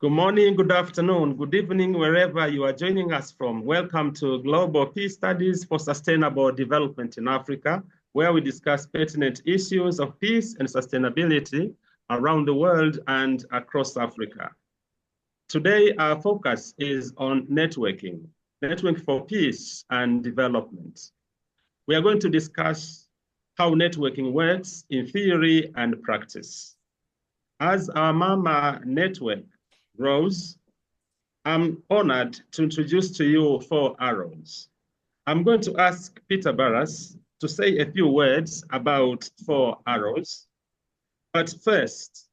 Good morning, good afternoon, good evening, wherever you are joining us from. Welcome to Global Peace Studies for Sustainable Development in Africa, where we discuss pertinent issues of peace and sustainability around the world and across Africa. Today, our focus is on networking for peace and development. We are going to discuss how networking works in theory and practice. As our Mama network grows, I'm honored to introduce to you 4 Arrows. I'm going to ask Peter Barras to say a few words about 4 Arrows. But first,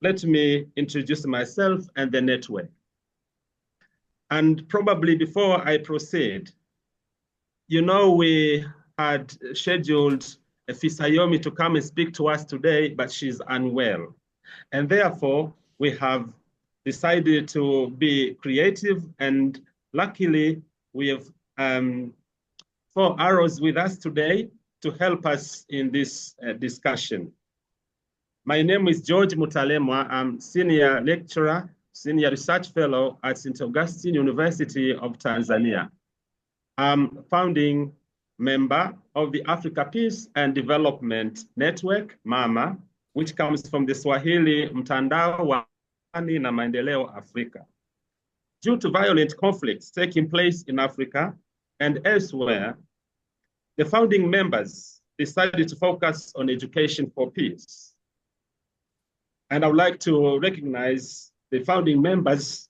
let me introduce myself and the network. And probably before I proceed, you know, we had scheduled Fisayomi to come and speak to us today, but she's unwell. And therefore, we have decided to be creative, and luckily we have 4 Arrows with us today to help us in this discussion. My name is George Mutalemwa. I'm Senior Lecturer, Senior Research Fellow at St. Augustine University of Tanzania. I'm founding member of the Africa Peace and Development Network, MAMA, which comes from the Swahili Mtandao wa Amani na Maendeleo Afrika. Due to violent conflicts taking place in Africa and elsewhere, the founding members decided to focus on education for peace. And I would like to recognize the founding members: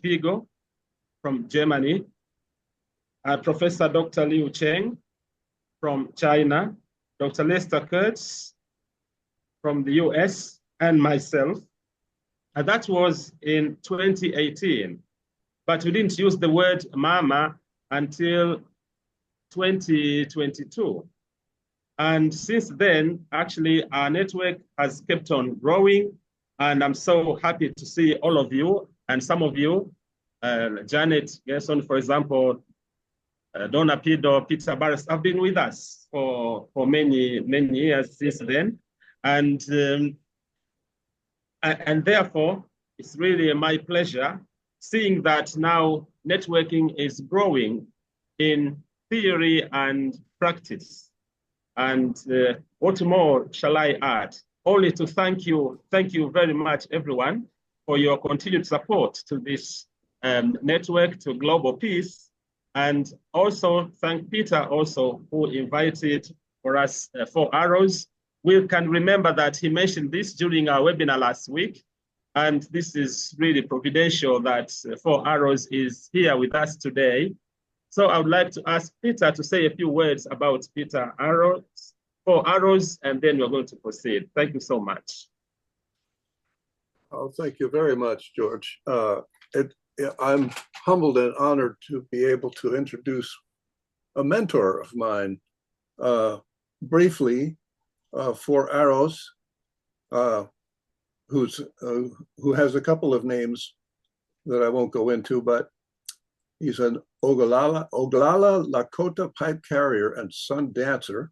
Vigo from Germany, Professor Dr. Liu Cheng from China, Dr. Lester Kurtz from the US, and myself. And that was in 2018. But we didn't use the word Mama until 2022. And since then, actually, our network has kept on growing. And I'm so happy to see all of you, and some of you, Janet Gerson, for example, Donna Pido, Peter Barras, have been with us for many years since then. And therefore, it's really my pleasure seeing that now networking is growing in theory and practice. And what more shall I add? Only to thank you very much, everyone, for your continued support to this network, to Global Peace. And also thank Peter also, who invited for us 4 Arrows. We can remember that he mentioned this during our webinar last week. And this is really providential that 4 Arrows is here with us today. So I would like to ask Peter to say a few words about 4 Arrows, and then we're going to proceed. Thank you so much. Oh, thank you very much, George. I'm humbled and honored to be able to introduce a mentor of mine. Briefly, 4 Arrows, who has a couple of names that I won't go into, but he's an Oglala Lakota pipe carrier and sun dancer.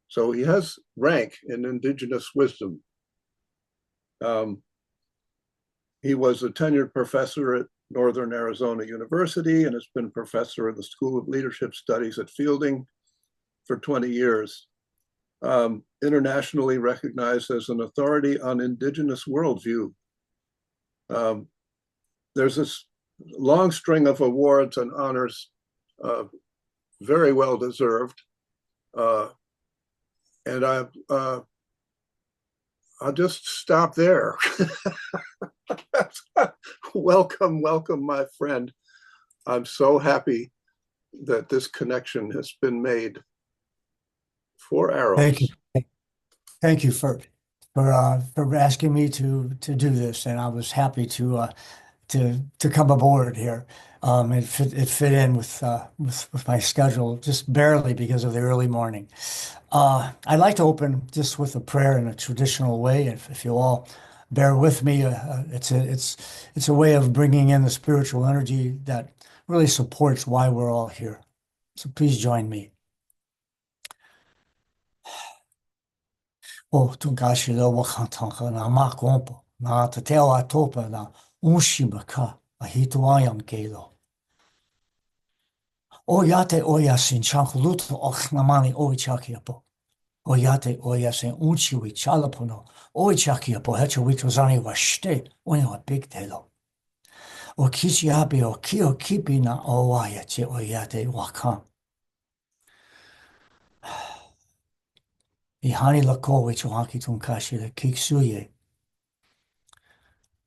So he has rank in indigenous wisdom. He was a tenured professor at Northern Arizona University and has been professor of the School of Leadership Studies at Fielding for 20 years. Internationally recognized as an authority on indigenous worldview. There's this long string of awards and honors, very well deserved. And I'll just stop there. Welcome, my friend. I'm so happy that this connection has been made. 4 Arrows. Thank you. Thank you for asking me to do this, and I was happy to come aboard here. It fit in with my schedule just barely because of the early morning. I'd like to open just with a prayer in a traditional way, if you all bear with me. It's a way of bringing in the spiritual energy that really supports why we're all here. So please join me. O tungashi lo wakantanga na makompo na te teo atopa na unshimaka a hituayan gelo. O yate oya sin chankuluto ochnamani oichakiapo. O yate oya sin unchiwi chalapono oichakiapo hecho witozani washte oni wa big telo. O kichi abe o kio kipi na owaya che o yate wakan. Ihani lako wichuhaki tunkashi le kiksuye.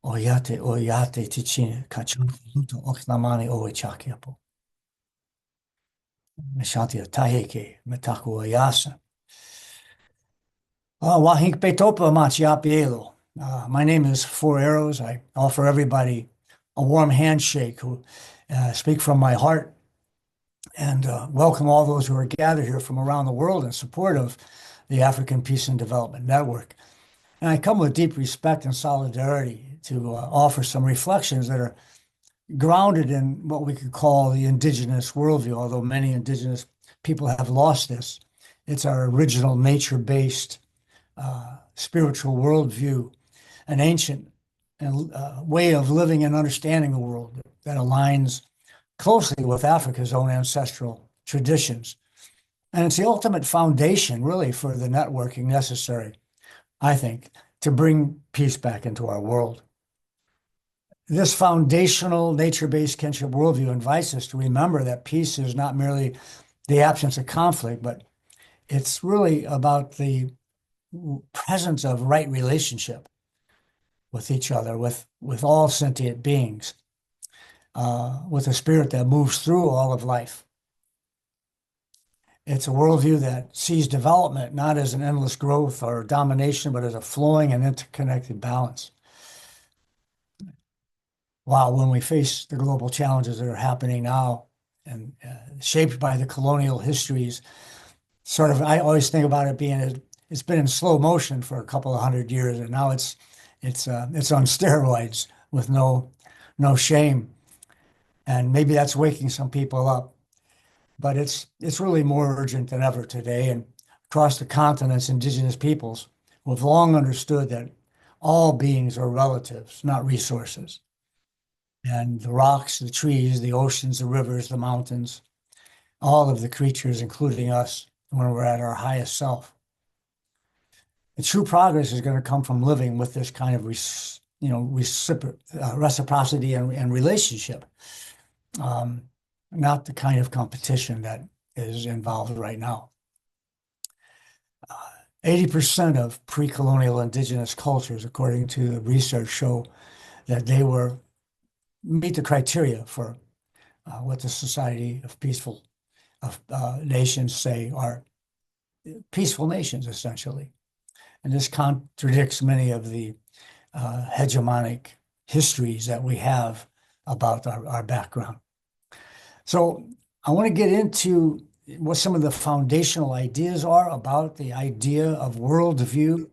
Oyate tichin kachun luto oknamani oichakiapo. Meshanti taheke metaku oyasa. Wahink betopa machiapielo. My name is Four Arrows. I offer everybody a warm handshake who speak from my heart and welcome all those who are gathered here from around the world in support of the African Peace and Development Network. And I come with deep respect and solidarity to offer some reflections that are grounded in what we could call the indigenous worldview, although many indigenous people have lost this. It's our original nature-based spiritual worldview, an ancient way of living and understanding the world that aligns closely with Africa's own ancestral traditions. And it's the ultimate foundation, really, for the networking necessary, I think, to bring peace back into our world. This foundational nature-based kinship worldview invites us to remember that peace is not merely the absence of conflict, but it's really about the presence of right relationship with each other, with all sentient beings, with a spirit that moves through all of life. It's a worldview that sees development not as an endless growth or domination, but as a flowing and interconnected balance. Wow, when we face the global challenges that are happening now and shaped by the colonial histories, I always think about it being it's been in slow motion for a couple of 100 years, and now it's on steroids with no shame, and maybe that's waking some people up. But it's really more urgent than ever today. And across the continents, indigenous peoples who have long understood that all beings are relatives, not resources. And the rocks, the trees, the oceans, the rivers, the mountains, all of the creatures, including us, when we're at our highest self. And true progress is going to come from living with this kind of reciprocity and relationship. Not the kind of competition that is involved right now. 80% of pre-colonial indigenous cultures, according to the research, show that they meet the criteria for what the Society of Peaceful Nations say are peaceful nations, essentially. And this contradicts many of the hegemonic histories that we have about our background. So I want to get into what some of the foundational ideas are about the idea of worldview,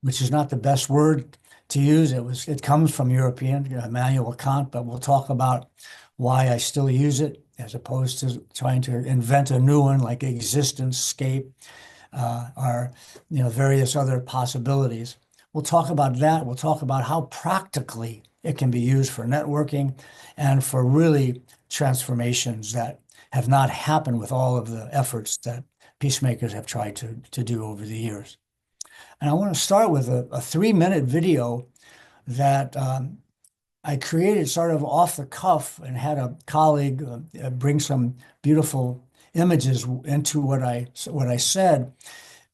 which is not the best word to use. It comes from European, Immanuel Kant, but we'll talk about why I still use it as opposed to trying to invent a new one like existence-scape or various other possibilities. We'll talk about that. We'll talk about how practically it can be used for networking and for really transformations that have not happened with all of the efforts that peacemakers have tried to do over the years. And I want to start with a 3-minute video that I created sort of off the cuff and had a colleague bring some beautiful images into what I said.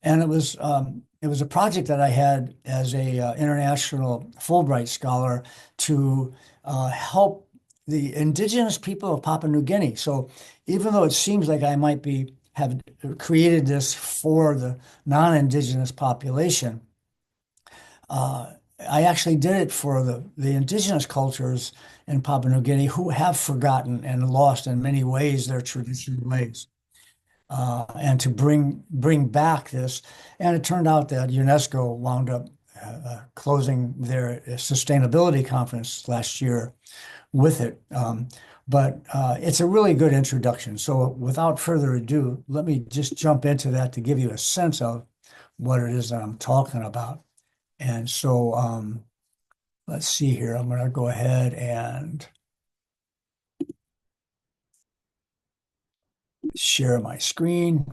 And it was a project that I had as a international Fulbright scholar to help the indigenous people of Papua New Guinea. So even though it seems like I might have created this for the non-indigenous population, I actually did it for the indigenous cultures in Papua New Guinea who have forgotten and lost in many ways their traditional ways. And to bring back this. And it turned out that UNESCO wound up closing their sustainability conference last year with it. But it's a really good introduction. So without further ado, let me just jump into that to give you a sense of what it is that I'm talking about. And so let's see here. I'm going to go ahead and share my screen.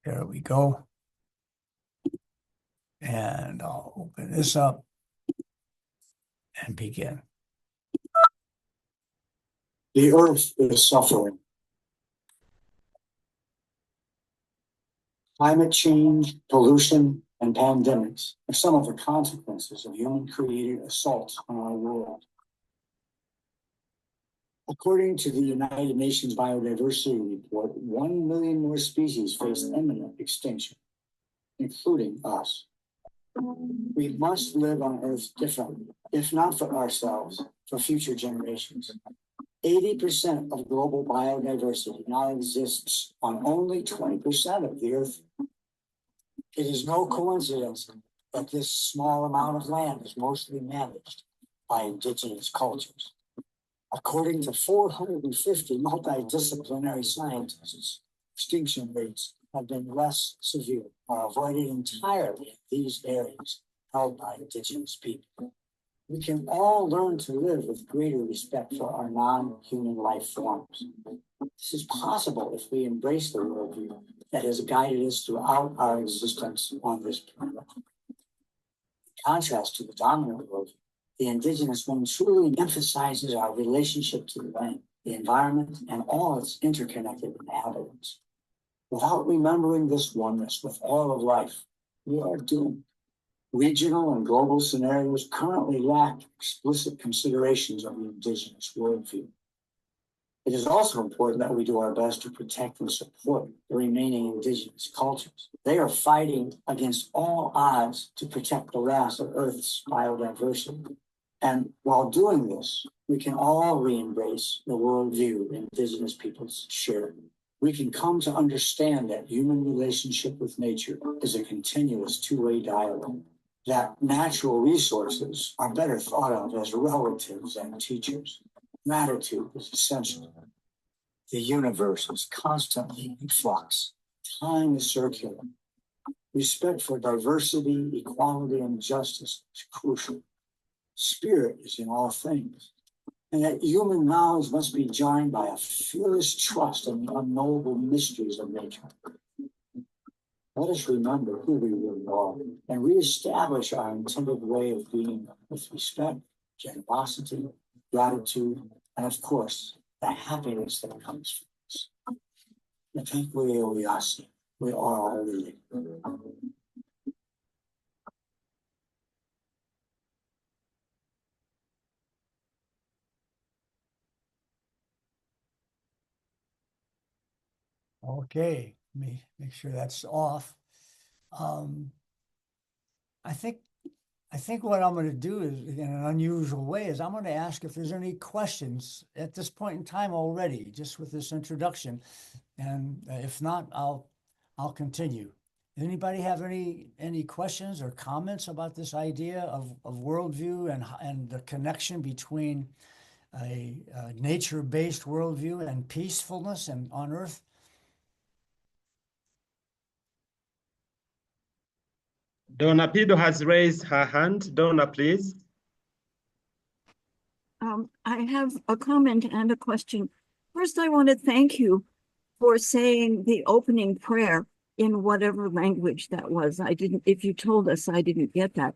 There we go. And I'll open this up and begin. The earth is suffering. Climate change, pollution, and pandemics are some of the consequences of human-created assaults on our world. According to the United Nations Biodiversity Report, 1 million more species face imminent extinction, including us. We must live on Earth differently, if not for ourselves, for future generations. 80% of global biodiversity now exists on only 20% of the Earth. It is no coincidence that this small amount of land is mostly managed by indigenous cultures. According to 450 multidisciplinary scientists, extinction rates have been less severe or avoided entirely in these areas held by indigenous people. We can all learn to live with greater respect for our non-human life forms. This is possible if we embrace the worldview that has guided us throughout our existence on this planet. In contrast to the dominant worldview, the indigenous one truly emphasizes our relationship to the land, the environment, and all its interconnected inhabitants. Without remembering this oneness with all of life, we are doomed. Regional and global scenarios currently lack explicit considerations of the indigenous worldview. It is also important that we do our best to protect and support the remaining indigenous cultures. They are fighting against all odds to protect the last of Earth's biodiversity. And while doing this, we can all re-embrace the worldview indigenous peoples share. We can come to understand that human relationship with nature is a continuous two-way dialogue, that natural resources are better thought of as relatives and teachers. Gratitude is essential. The universe is constantly in flux. Time is circular. Respect for diversity, equality, and justice is crucial. Spirit is in all things. And that human knowledge must be joined by a fearless trust in the unknowable mysteries of nature. Let us remember who we really are and reestablish our intended way of being with respect, generosity, gratitude, and of course, the happiness that comes from us. I think we are all really. Okay, let me make sure that's off. I think what I'm going to do is, in an unusual way, is I'm going to ask if there's any questions at this point in time already, just with this introduction, and if not, I'll continue. Anybody have any questions or comments about this idea of worldview and the connection between a nature-based worldview and peacefulness and on Earth? Donna Pido has raised her hand. Donna, please. I have a comment and a question. First, I want to thank you for saying the opening prayer in whatever language that was. If you told us, I didn't get that.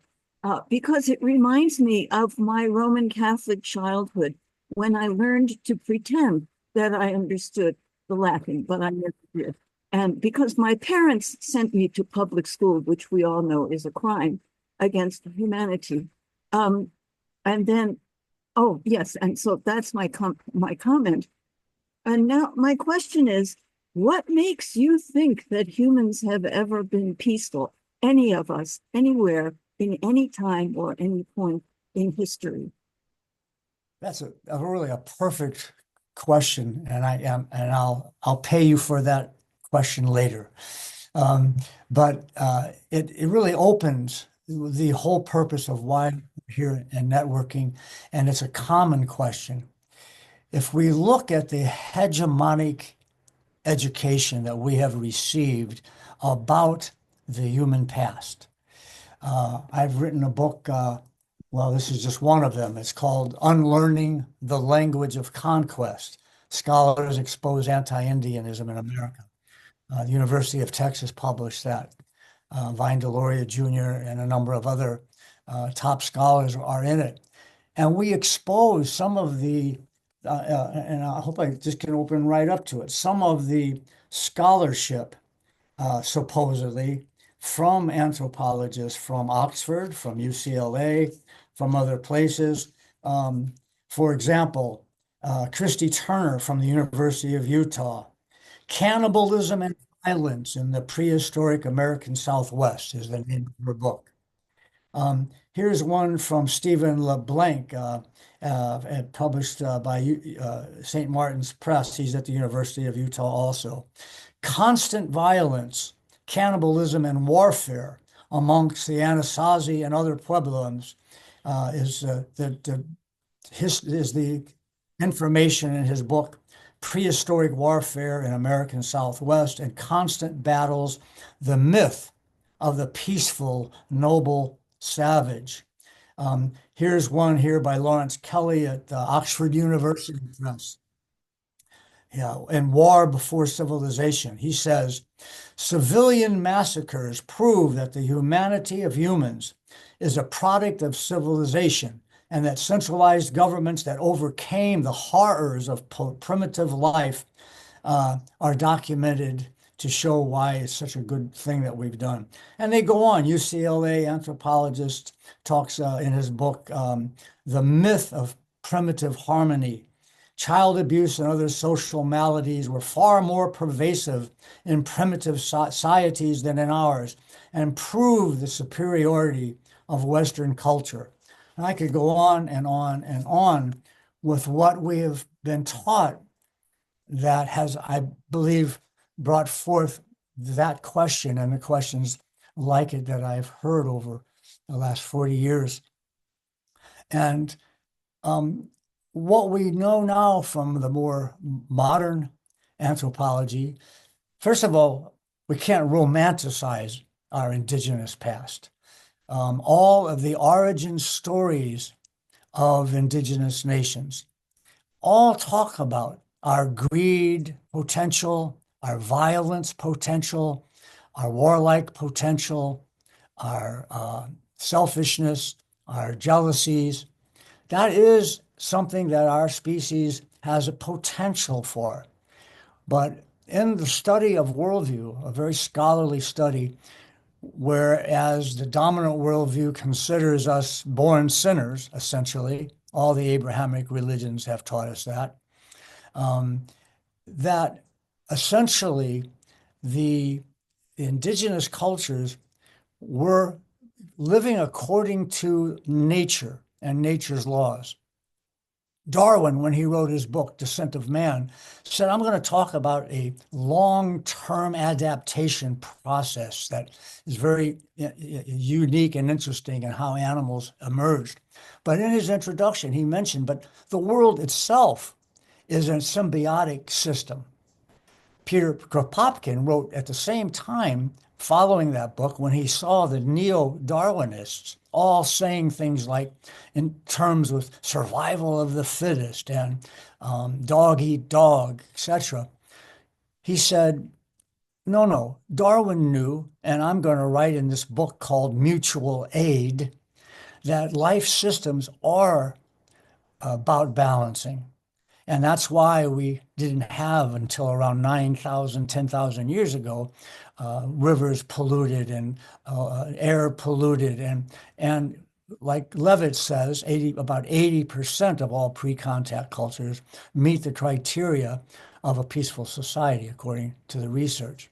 Because it reminds me of my Roman Catholic childhood when I learned to pretend that I understood the Latin, but I never did. And because my parents sent me to public school, which we all know is a crime against humanity. And then, oh, yes, and so that's my comment. And now my question is, what makes you think that humans have ever been peaceful, any of us, anywhere, in any time or any point in history? That's a really a perfect question, and I'll pay you for that question later. But it really opens the whole purpose of why we're here in networking, and it's a common question. If we look at the hegemonic education that we have received about the human past. I've written a book, well, this is just one of them. It's called Unlearning the Language of Conquest. Scholars Expose Anti-Indianism in America. The University of Texas published that. Vine Deloria Jr. and a number of other top scholars are in it. And we expose some of the, and I hope I just can open right up to it, some of the scholarship, supposedly, from anthropologists from Oxford, from UCLA, from other places. For example, Christy Turner from the University of Utah. Cannibalism and Violence in the Prehistoric American Southwest is the name of her book. Here's one from Stephen LeBlanc, published by St. Martin's Press. He's at the University of Utah also. Constant Violence, Cannibalism and Warfare amongst the Anasazi and other Pueblos is the information in his book, Prehistoric Warfare in American Southwest and Constant Battles, the Myth of the Peaceful Noble Savage. Here's one here by Lawrence Kelly at Oxford University Press. Yeah, in War Before Civilization, he says, civilian massacres prove that the humanity of humans is a product of civilization and that centralized governments that overcame the horrors of primitive life are documented to show why it's such a good thing that we've done. And they go on. UCLA anthropologist talks in his book, The Myth of Primitive Harmony. Child abuse and other social maladies were far more pervasive in primitive societies than in ours and prove the superiority of Western culture. And I could go on and on and on with what we have been taught that has, I believe, brought forth that question and the questions like it that I've heard over the last 40 years. And what we know now from the more modern anthropology, first of all, we can't romanticize our indigenous past. All of the origin stories of indigenous nations all talk about our greed potential, our violence potential, our warlike potential, our selfishness, our jealousies. That is something that our species has a potential for. But in the study of worldview, a very scholarly study, whereas the dominant worldview considers us born sinners, essentially, all the Abrahamic religions have taught us that, that essentially the indigenous cultures were living according to nature and nature's laws. Darwin, when he wrote his book, Descent of Man, said, I'm going to talk about a long-term adaptation process that is very unique and interesting in how animals emerged. But in his introduction, he mentioned, but the world itself is a symbiotic system. Peter Kropotkin wrote at the same time, following that book, when he saw the neo-Darwinists all saying things like, in terms with survival of the fittest and dog eat dog, etc. He said, no, Darwin knew, and I'm going to write in this book called Mutual Aid, that life systems are about balancing. And that's why we didn't have until around 9,000, 10,000 years ago, rivers polluted and air polluted. And like Levitt says, about 80% of all pre-contact cultures meet the criteria of a peaceful society, according to the research.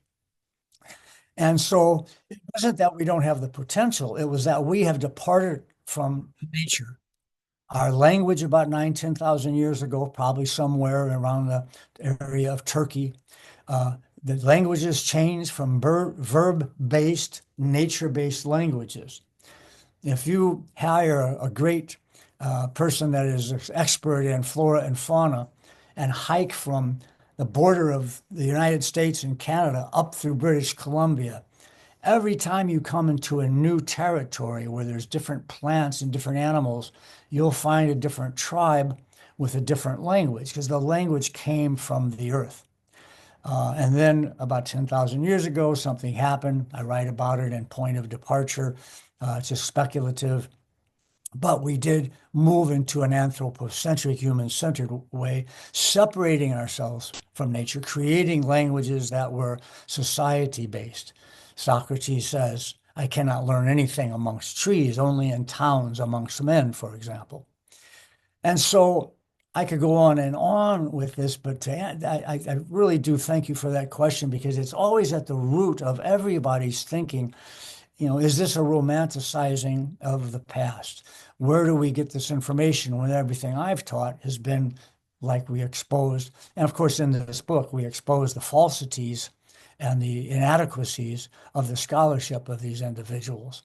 And so it wasn't that we don't have the potential, it was that we have departed from nature. Our language about 9,000, 10,000 years ago, probably somewhere around the area of Turkey, the languages changed from verb-based, nature-based languages. If you hire a great person that is an expert in flora and fauna and hike from the border of the United States and Canada up through British Columbia. Every time you come into a new territory where there's different plants and different animals, you'll find a different tribe with a different language, because the language came from the earth. And then about 10,000 years ago, something happened. I write about it in Point of Departure. It's just speculative. But we did move into an anthropocentric, human-centered way, separating ourselves from nature, creating languages that were society-based. Socrates says, I cannot learn anything amongst trees, only in towns amongst men, for example. And so I could go on and on with this, but I really do thank you for that question, because it's always at the root of everybody's thinking. You know, is this a romanticizing of the past? Where do we get this information when everything I've taught has been like we exposed? And of course, in this book, we expose the falsities and the inadequacies of the scholarship of these individuals.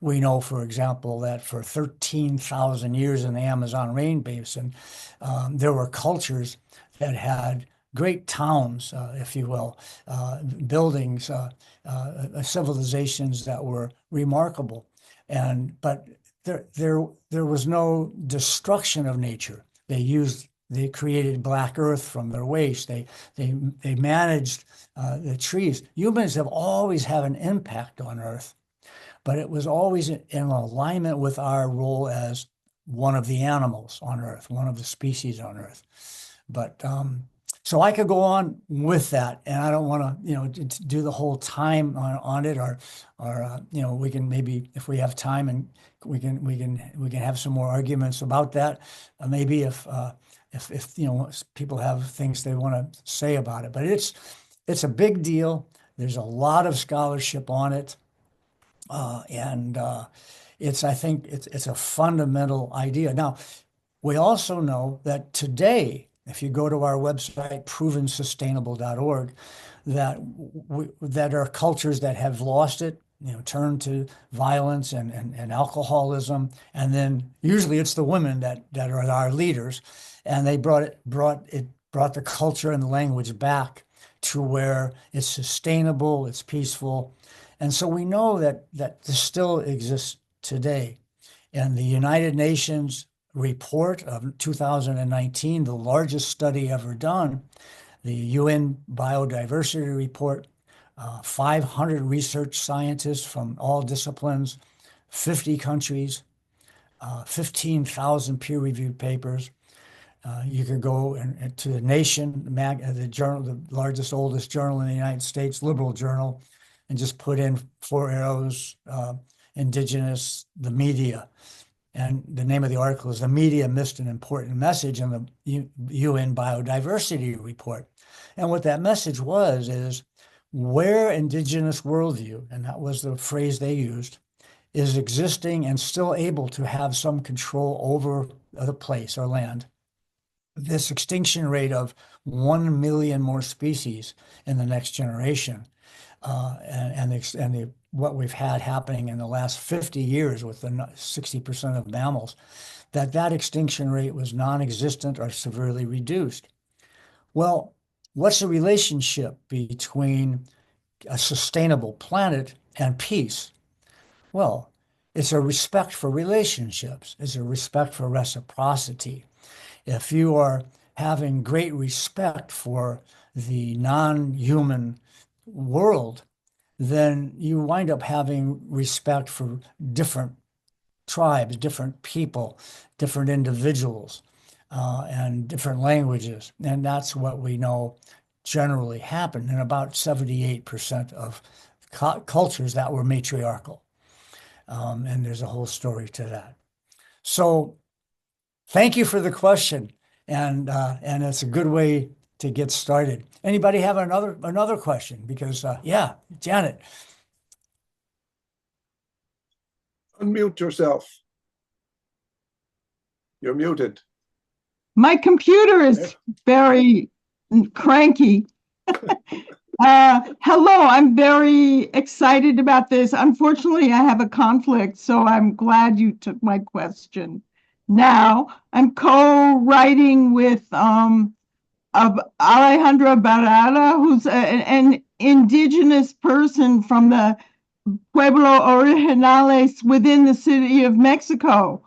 We know, for example, that for 13,000 years in the Amazon rain basin, there were cultures that had great towns, if you will, buildings, civilizations that were remarkable. But there was no destruction of nature. They created black earth from their waste. They managed the trees. Humans have always had an impact on earth, but it was always in alignment with our role as one of the animals on earth, one of the species on earth. But so I could go on with that, and I don't want to, do the whole time on it, or we can maybe, if we have time, and we can have some more arguments about that. Maybe if people have things they want to say about it, but it's a big deal. There's a lot of scholarship on it, and I think it's a fundamental idea. Now, we also know that today, if you go to our website, provensustainable.org, that there are cultures that have lost it, turned to violence and alcoholism, and then usually it's the women that are our leaders, and they brought the culture and the language back to where it's sustainable, it's peaceful, and so we know that this still exists today. And the United Nations report of 2019, the largest study ever done, the UN Biodiversity Report, 500 research scientists from all disciplines, 50 countries, 15,000 peer-reviewed papers. You could go to the Nation, the journal, the largest, oldest journal in the United States, liberal journal, and just put in 4 arrows, indigenous, the media. And the name of the article is "The Media Missed an Important Message in the UN Biodiversity Report." And what that message is where indigenous worldview, and that was the phrase they used, is existing and still able to have some control over the place or land, this extinction rate of 1 million more species in the next generation, and what we've had happening in the last 50 years with the 60% of mammals, that extinction rate was non-existent or severely reduced. Well, what's the relationship between a sustainable planet and peace? Well, it's a respect for relationships. It's a respect for reciprocity. If you are having great respect for the non-human world, then you wind up having respect for different tribes, different people, different individuals, and different languages. And that's what we know generally happened in about 78% of cultures that were matriarchal. And there's a whole story to that. So thank you for the question. And it's a good way to get started. Anybody have another question? Because yeah, Janet. Unmute yourself. You're muted. My computer is very cranky. Hello, I'm very excited about this. Unfortunately, I have a conflict, so I'm glad you took my question. Now, I'm co-writing with of Alejandra Barada, who's an indigenous person from the Pueblo Originales within the city of Mexico.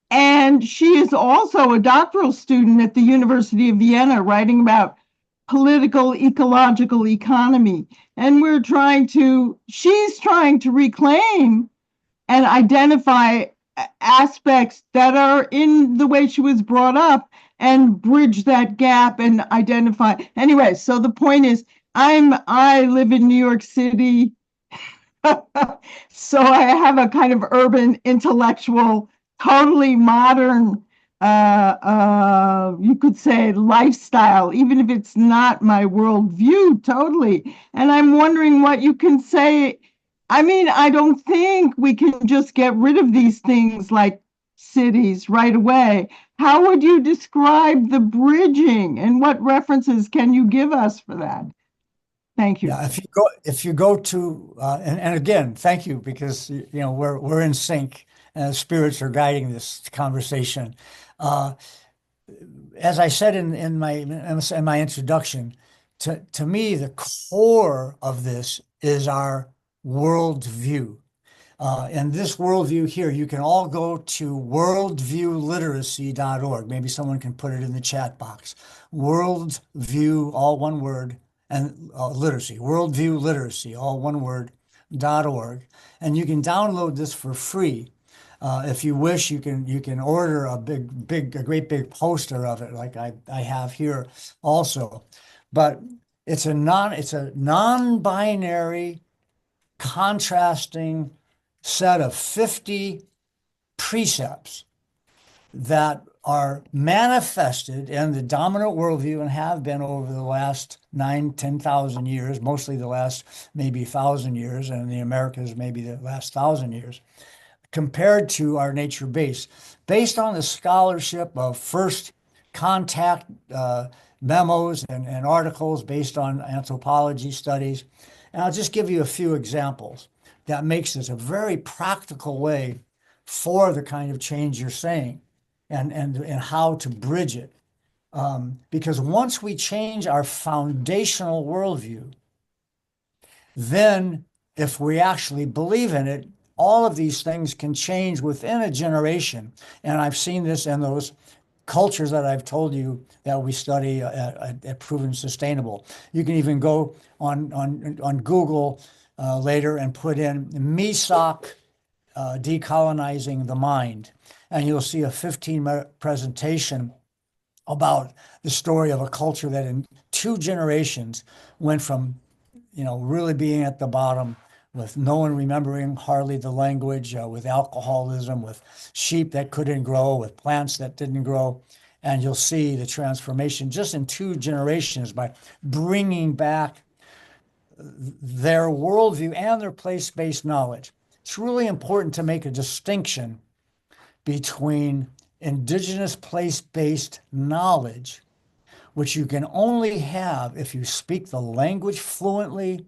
And she is also a doctoral student at the University of Vienna, writing about political ecological economy. And she's trying to reclaim and identify aspects that are in the way she was brought up and bridge that gap and identify. Anyway, so the point is, I live in New York City. So I have a kind of urban intellectual, totally modern, you could say, lifestyle, even if it's not my worldview totally. And I'm wondering what you can say. I mean, I don't think we can just get rid of these things like cities right away. How would you describe the bridging, and what references can you give us for that? Thank you. Yeah, if you go to and again, thank you, because you know we're in sync, and spirits are guiding this conversation. As I said in my introduction, to me the core of this is our worldview. And this worldview here, you can all go to worldviewliteracy.org. Maybe someone can put it in the chat box. Worldview, all one word, and literacy, worldview literacy, all one word, .org. And you can download this for free. If you wish, you can order a great big poster of it, like I have here also. But it's a non-binary, contrasting set of 50 precepts that are manifested in the dominant worldview and have been over the last 10,000 years, mostly the last maybe 1,000 years, and in the Americas maybe the last 1,000 years, compared to our nature base, based on the scholarship of first contact memos and articles based on anthropology studies. And I'll just give you a few examples that makes this a very practical way for the kind of change you're saying, and how to bridge it. Because once we change our foundational worldview, then if we actually believe in it, all of these things can change within a generation. And I've seen this in those cultures that I've told you that we study at Proven Sustainable. You can even go on Google later and put in MESOC Decolonizing the Mind, and you'll see a 15-minute presentation about the story of a culture that in 2 generations went from, really being at the bottom, with no one remembering hardly the language, with alcoholism, with sheep that couldn't grow, with plants that didn't grow. And you'll see the transformation just in 2 generations by bringing back their worldview and their place-based knowledge. It's really important to make a distinction between indigenous place-based knowledge, which you can only have if you speak the language fluently,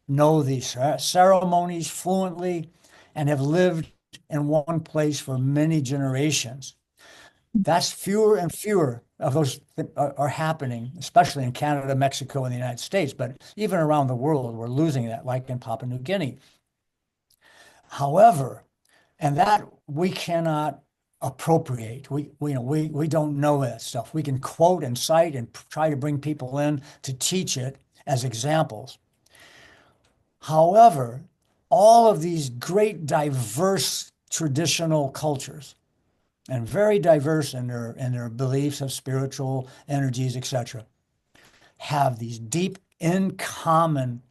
know the ceremonies fluently, and have lived in one place for many generations. That's fewer and fewer of those are happening, especially in Canada, Mexico, and the United States, but even around the world, we're losing that, like in Papua New Guinea. However, and that we cannot appropriate. We don't know that stuff. We can quote and cite and try to bring people in to teach it as examples. However, all of these great diverse traditional cultures, and very diverse in their beliefs of spiritual energies, etc., have these deep in common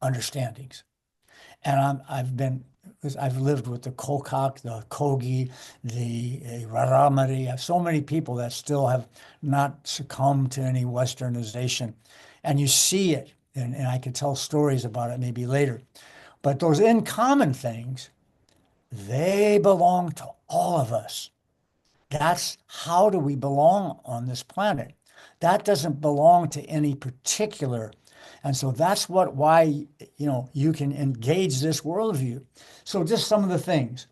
understandings. And I've lived with the Kokak, the Kogi, the Raramari. I have so many people that still have not succumbed to any westernization. And you see it, and I could tell stories about it maybe later. But those in common things, they belong to all of us. That's how do we belong on this planet. That doesn't belong to any particular. And so that's why you can engage this worldview. So just some of the things.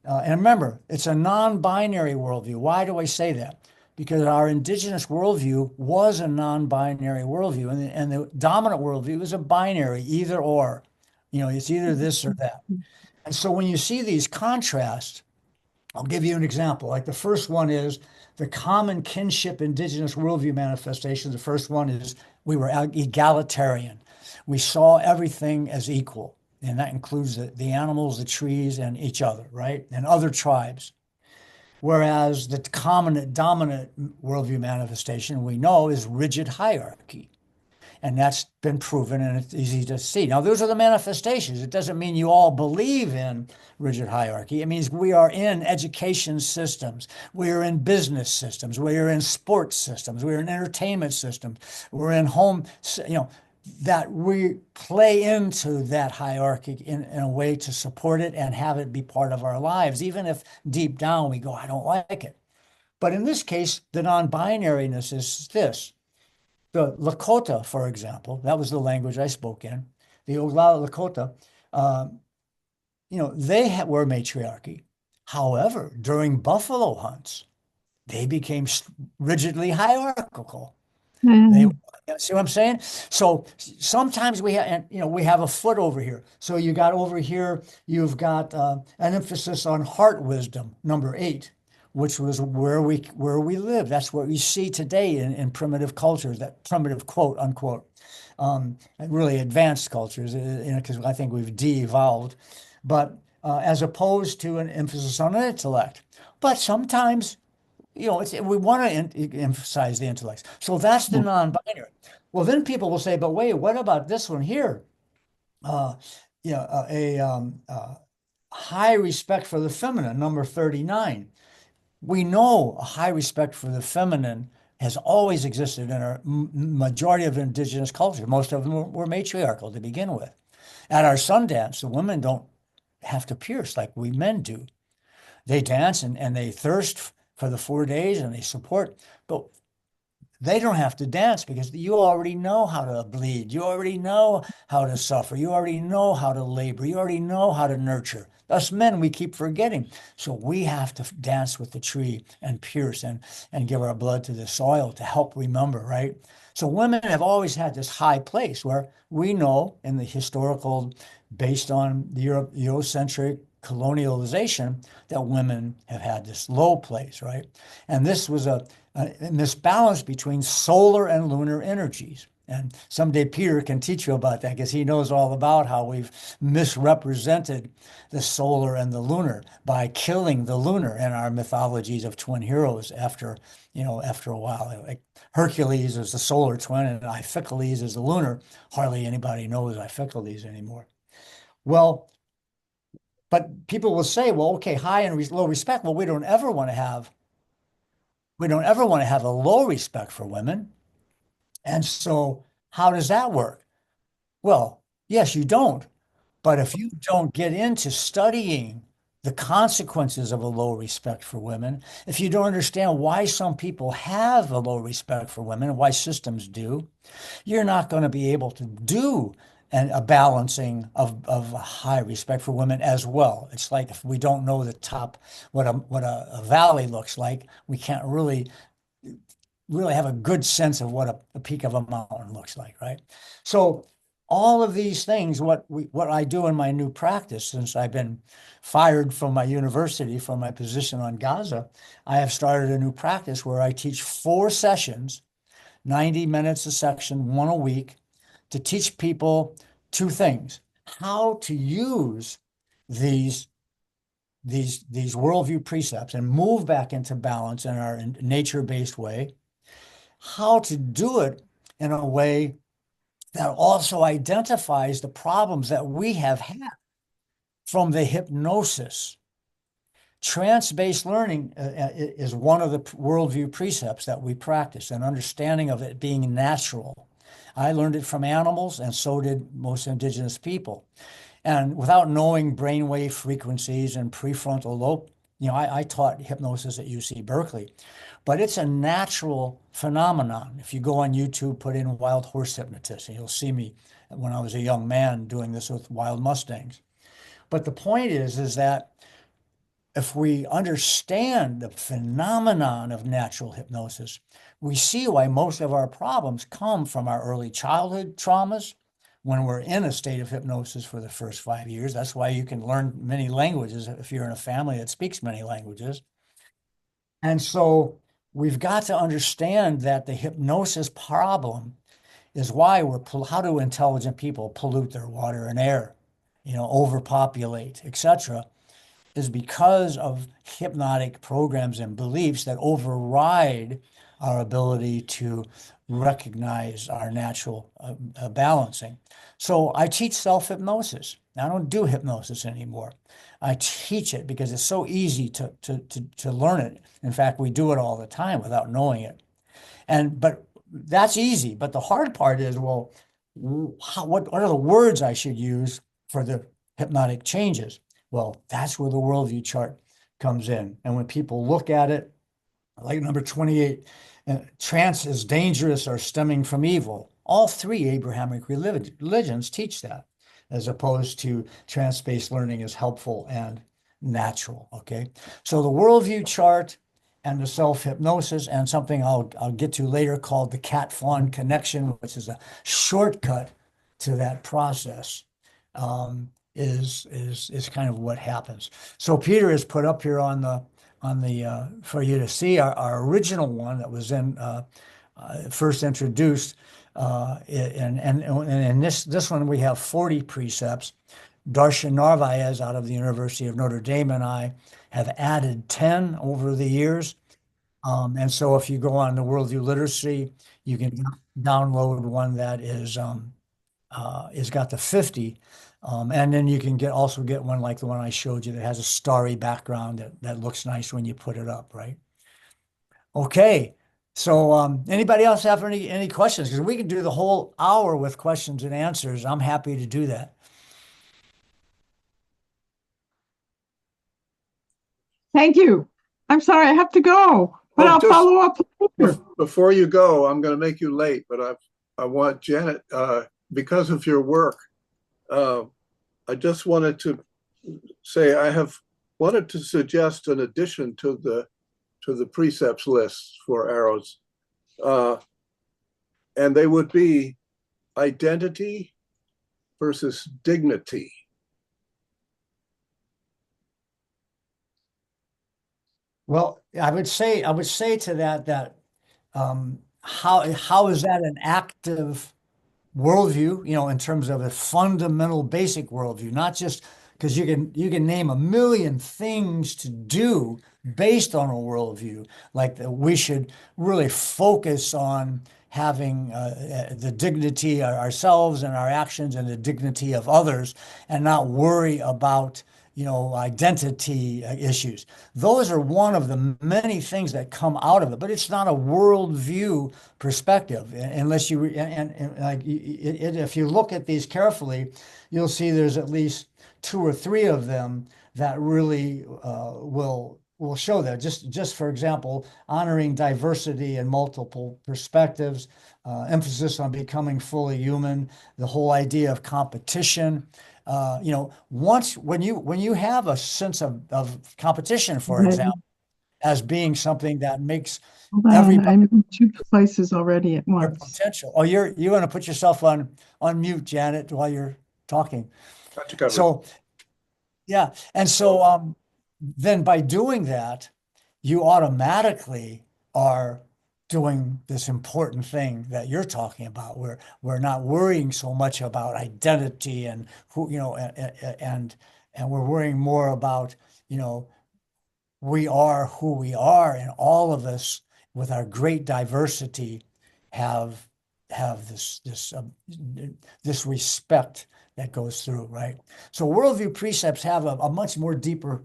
And remember, it's a non-binary worldview. Why do I say that? because our indigenous worldview was a non-binary worldview, and the dominant worldview is a binary, either or. You know, it's either this or that. And so when you see these contrasts, I'll give you an example. Like the first one is the common kinship indigenous worldview manifestation. The first one is we were egalitarian. We saw everything as equal, and that includes the animals, the trees, and each other, right? And other tribes. Whereas the common dominant worldview manifestation we know is rigid hierarchy. And that's been proven, and it's easy to see. Now, those are the manifestations. It doesn't mean you all believe in rigid hierarchy. It means we are in education systems. We are in business systems. We are in sports systems. We're in entertainment systems. We're in home, you know, that we play into that hierarchy in a way to support it and have it be part of our lives, even if deep down we go, I don't like it. But in this case, the non-binariness is this. The Lakota, for example, that was the language I spoke in. The Oglala Lakota, you know, they were matriarchy. However, during buffalo hunts, they became rigidly hierarchical. They, see what I'm saying? So sometimes we have, you know, we have a foot over here. So you got over here, you've got an emphasis on heart wisdom, number 8. Which was where we live. That's what we see today in primitive cultures, that primitive quote unquote, and really advanced cultures, you know, because I think we've de-evolved, but as opposed to an emphasis on intellect. But sometimes, you know, we want to emphasize the intellects. So that's the non-binary. Well, then people will say, but wait, what about this one here? You know, high respect for the feminine, number 39. We know a high respect for the feminine has always existed in our majority of indigenous culture. Most of them were matriarchal to begin with. At our Sundance, the women don't have to pierce like we men do. They dance and they thirst for the 4 days and they support, but they don't have to dance because you already know how to bleed. You already know how to suffer. You already know how to labor. You already know how to nurture. Us men, we keep forgetting. So we have to dance with the tree and pierce and give our blood to the soil to help remember, right? So women have always had this high place where we know in the historical, based on the Eurocentric colonialization, that women have had this low place, right? And this was a misbalance between solar and lunar energies. And someday Peter can teach you about that because he knows all about how we've misrepresented the solar and the lunar by killing the lunar in our mythologies of twin heroes after a while. Like Hercules is the solar twin and Iphicles is the lunar. Hardly anybody knows Iphicles anymore. Well, but people will say, well, okay, high and low respect. Well, we don't ever want to have a low respect for women. And so how does that work? Well, yes, you don't. But if you don't get into studying the consequences of a low respect for women, if you don't understand why some people have a low respect for women and why systems do, you're not going to be able to do a balancing of a high respect for women as well. It's like if we don't know the top, what a valley looks like, we can't really have a good sense of what a peak of a mountain looks like, right? So all of these things, what I do in my new practice, since I've been fired from my university from my position on Gaza, I have started a new practice where I teach 4 sessions, 90 minutes a section, 1 a week, to teach people 2 things: how to use these worldview precepts and move back into balance in our nature-based way, how to do it in a way that also identifies the problems that we have had from the hypnosis. Trance-based learning is one of the worldview precepts that we practice, an understanding of it being natural. I learned it from animals, and so did most indigenous people. And without knowing brainwave frequencies and prefrontal lobe, I taught hypnosis at UC Berkeley, but it's a natural phenomenon. If you go on YouTube, put in wild horse hypnotist, and you'll see me when I was a young man doing this with wild mustangs. But the point is that if we understand the phenomenon of natural hypnosis, we see why most of our problems come from our early childhood traumas when we're in a state of hypnosis for the first 5 years. That's why you can learn many languages if you're in a family that speaks many languages. And so we've got to understand that the hypnosis problem is why how do intelligent people pollute their water and air, overpopulate, etc., is because of hypnotic programs and beliefs that override our ability to recognize our natural balancing. So I teach self-hypnosis. I don't do hypnosis anymore. I teach it because it's so easy to learn it. In fact, we do it all the time without knowing it. But that's easy. But the hard part is, well, what are the words I should use for the hypnotic changes? Well, that's where the worldview chart comes in. And when people look at it, like number 28, trance is dangerous or stemming from evil. All three Abrahamic religions teach that, as opposed to trance-based learning is helpful and natural, okay? So the worldview chart and the self-hypnosis, and something I'll get to later called the cat-fawn connection, which is a shortcut to that process, is kind of what happens. So Peter has put up here on the for you to see our original one that was in first introduced, and in this one we have 40 precepts. Darshan Narvaez out of the University of Notre Dame and I have added 10 over the years. And so if you go on the Worldview Literacy, you can download one that is got the 50. And then you can also get one like the one I showed you that has a starry background that looks nice when you put it up, right? Okay. So anybody else have any questions? Because we can do the whole hour with questions and answers. I'm happy to do that. Thank you. I'm sorry, I have to go, but I'll follow up later. Before you go, I'm going to make you late, but I want Janet, because of your work, I just wanted to say I have wanted to suggest an addition to the precepts list for arrows, and they would be identity versus dignity. Well, I would say to that how is that an active worldview, in terms of a fundamental basic worldview, not just because you can name a million things to do based on a worldview, like we should really focus on having the dignity of ourselves and our actions and the dignity of others, and not worry about identity issues. Those are one of the many things that come out of it, but it's not a worldview perspective unless you if you look at these carefully, you'll see there's at least 2 or 3 of them that really will show that. Just for example, honoring diversity and multiple perspectives, emphasis on becoming fully human, the whole idea of competition. When you have a sense of competition, for example, as being something that makes everybody, I'm in 2 places already at once. Potential. Oh, you want to put yourself on mute, Janet, while you're talking. Got you covered. So, yeah, and so then by doing that, you automatically are doing this important thing that you're talking about, where we're not worrying so much about identity and who, and we're worrying more about, we are who we are, and all of us with our great diversity have this respect that goes through, right? So worldview precepts have a much more deeper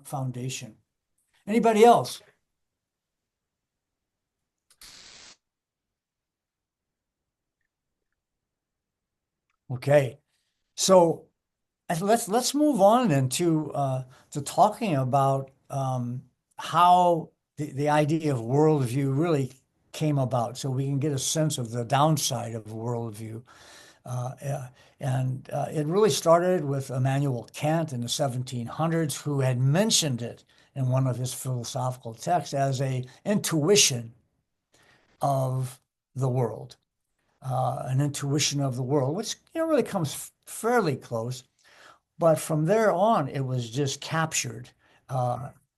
foundation. Anybody else? Okay, so let's move on then to talking about how the idea of worldview really came about, so we can get a sense of the downside of worldview. It really started with Immanuel Kant in the 1700s, who had mentioned it in one of his philosophical texts as a intuition of the world, an intuition of the world, which really comes fairly close. But from there on, it was just captured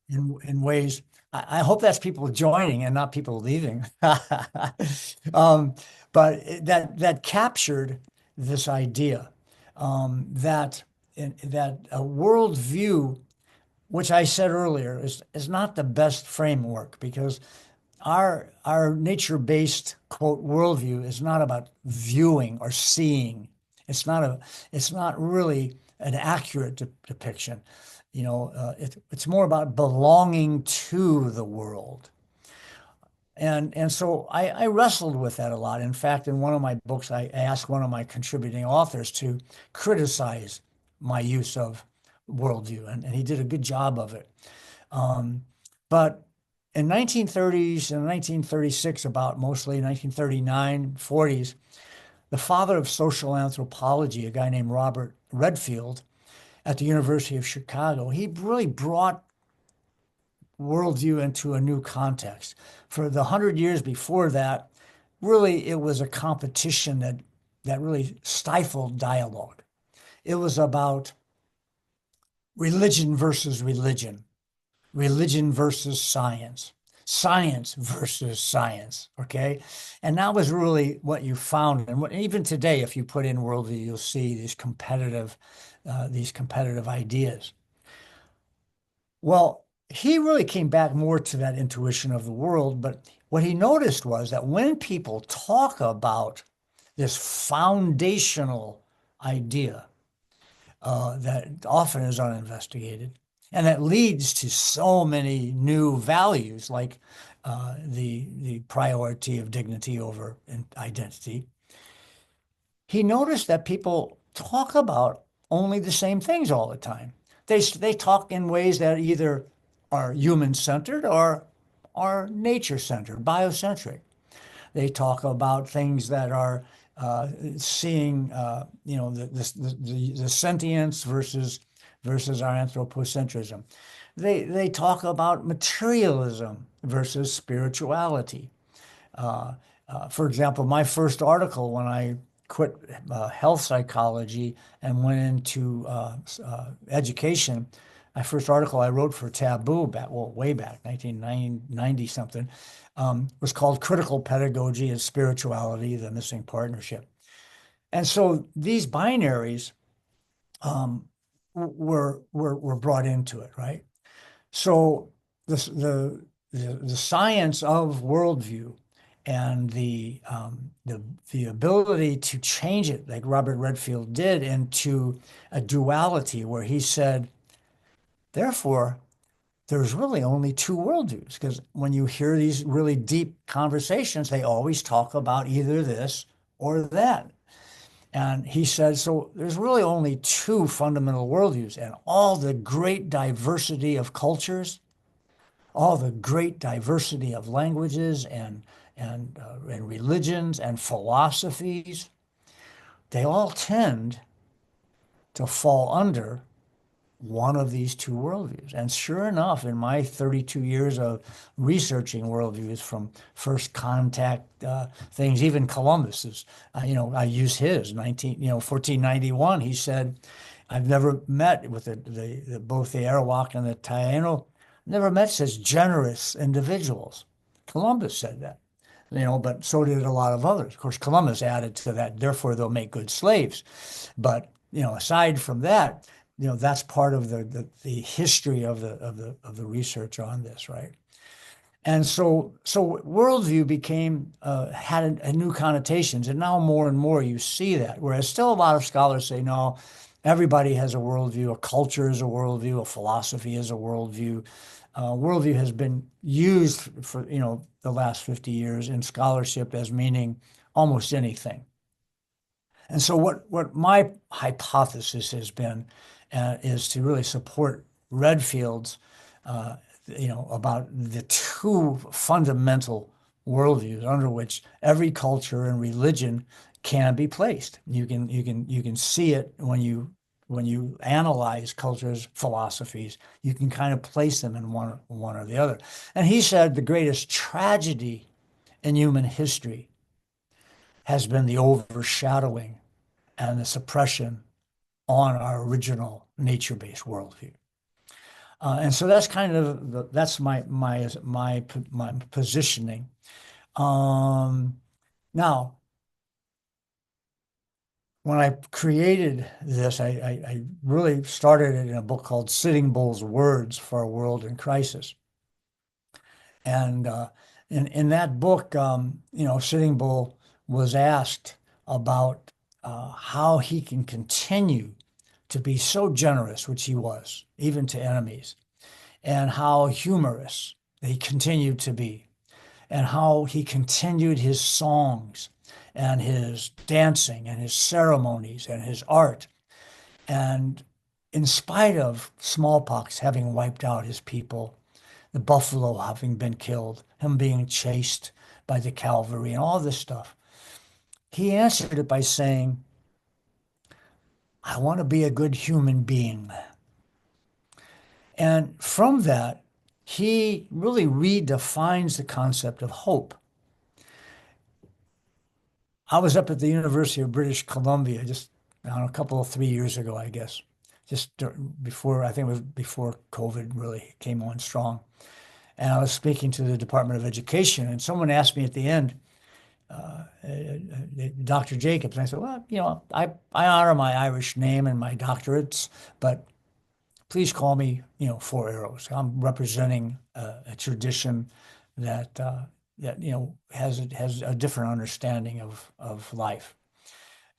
in ways. I hope that's people joining and not people leaving. But that captured this idea that a worldview, which I said earlier, is not the best framework, because our nature-based quote worldview is not about viewing or seeing. It's not really an accurate depiction. It's more about belonging to the world. And so I wrestled with that a lot. In fact, in one of my books, I asked one of my contributing authors to criticize my use of worldview, and he did a good job of it. But in 1930s and 1936, about mostly 1939, 40s, the father of social anthropology, a guy named Robert Redfield at the University of Chicago, he really brought worldview into a new context. For the 100 years before that, really it was a competition that really stifled dialogue. It was about religion versus religion, religion versus science, science versus science, okay? And that was really what you found. And even today, if you put in worldview, you'll see these competitive ideas. Well, he really came back more to that intuition of the world, but what he noticed was that when people talk about this foundational idea that often is uninvestigated, and that leads to so many new values, like the priority of dignity over identity, he noticed that people talk about only the same things all the time. They talk in ways that either are human-centered or are nature-centered, biocentric. They talk about things that are seeing, the sentience versus our anthropocentrism. They talk about materialism versus spirituality. For example, my first article when I quit health psychology and went into education, my first article I wrote for Taboo way back, 1990 something, was called Critical Pedagogy and Spirituality, the Missing Partnership. And so these binaries were brought into it, right? So the science of worldview and the ability to change it, like Robert Redfield did, into a duality where he said, therefore, there's really only two worldviews, because when you hear these really deep conversations, they always talk about either this or that. And he said, so there's really only two fundamental worldviews, and all the great diversity of cultures, all the great diversity of languages and religions and philosophies, they all tend to fall under one of these two worldviews. And sure enough, in my 32 years of researching worldviews, from first contact things, even Columbus is, I use his 1491. He said, I've never met with both the Arawak and the Taino, never met such generous individuals. Columbus said that, but so did a lot of others. Of course, Columbus added to that, therefore they'll make good slaves. But, aside from that, that's part of the history of the research on this, right? And so worldview had a new connotations, and now more and more you see that. Whereas still a lot of scholars say, no, everybody has a worldview, a culture is a worldview, a philosophy is a worldview. Worldview has been used for the last 50 years in scholarship as meaning almost anything. And so what my hypothesis has been is to really support Redfield's, about the two fundamental worldviews under which every culture and religion can be placed. You can see it when you analyze cultures, philosophies. You can kind of place them in one or the other. And he said the greatest tragedy in human history has been the overshadowing and the suppression on our original nature-based worldview. And so that's kind of that's my positioning. Now, when I created this, I really started it in a book called Sitting Bull's Words for a World in Crisis. And in that book, Sitting Bull was asked about how he can continue to be so generous, which he was, even to enemies, and how humorous he continued to be, and how he continued his songs and his dancing and his ceremonies and his art. And in spite of smallpox having wiped out his people, the buffalo having been killed, him being chased by the cavalry and all this stuff, he answered it by saying, I want to be a good human being. And from that, he really redefines the concept of hope. I was up at the University of British Columbia just a couple of 3 years ago, I guess, just before, I think it was before COVID really came on strong. And I was speaking to the Department of Education, and someone asked me at the end, Dr. Jacobs, and I said, well, I honor my Irish name and my doctorates, but please call me, Four Arrows. I'm representing a tradition that has a different understanding of life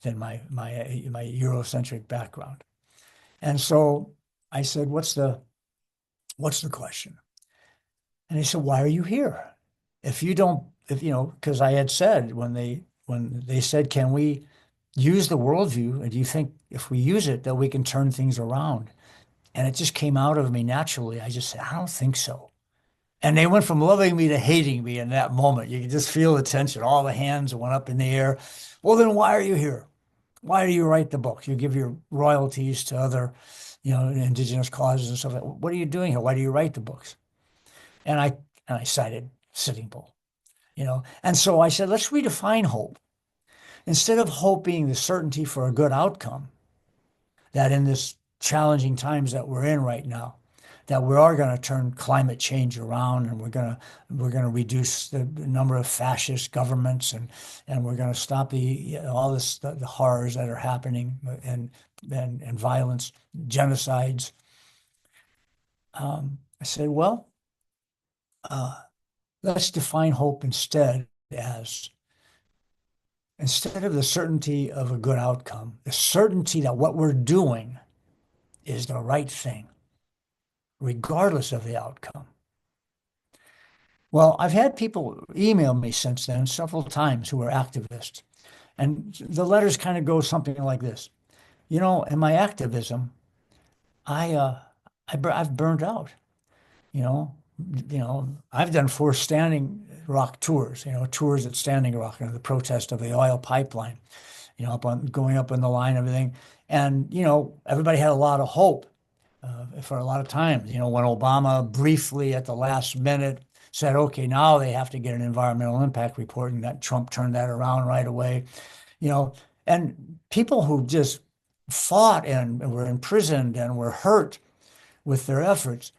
than my Eurocentric background. And so I said, what's the question? And he said, why are you here? Because I had said when they said, can we use the worldview? And do you think if we use it that we can turn things around? And it just came out of me naturally. I just said, I don't think so. And they went from loving me to hating me in that moment. You could just feel the tension. All the hands went up in the air. Well, then why are you here? Why do you write the books? You give your royalties to other, indigenous causes and stuff. What are you doing here? Why do you write the books? And I cited Sitting Bull, And so I said, let's redefine hope. Instead of hope being the certainty for a good outcome, that in this challenging times that we're in right now, that we are going to turn climate change around, and we're going to reduce the number of fascist governments, and we're going to stop the horrors that are happening and violence, genocides. I said, well, let's define hope instead as, instead of the certainty of a good outcome, the certainty that what we're doing is the right thing, regardless of the outcome. Well, I've had people email me since then several times who are activists. And the letters kind of go something like this. In my activism, I've burned out. I've done 4 Standing Rock tours, tours at Standing Rock, the protest of the oil pipeline, going up in the line, everything. And, everybody had a lot of hope for a lot of times, when Obama briefly at the last minute said, okay, now they have to get an environmental impact report, and that Trump turned that around right away, and people who just fought and were imprisoned and were hurt with their efforts,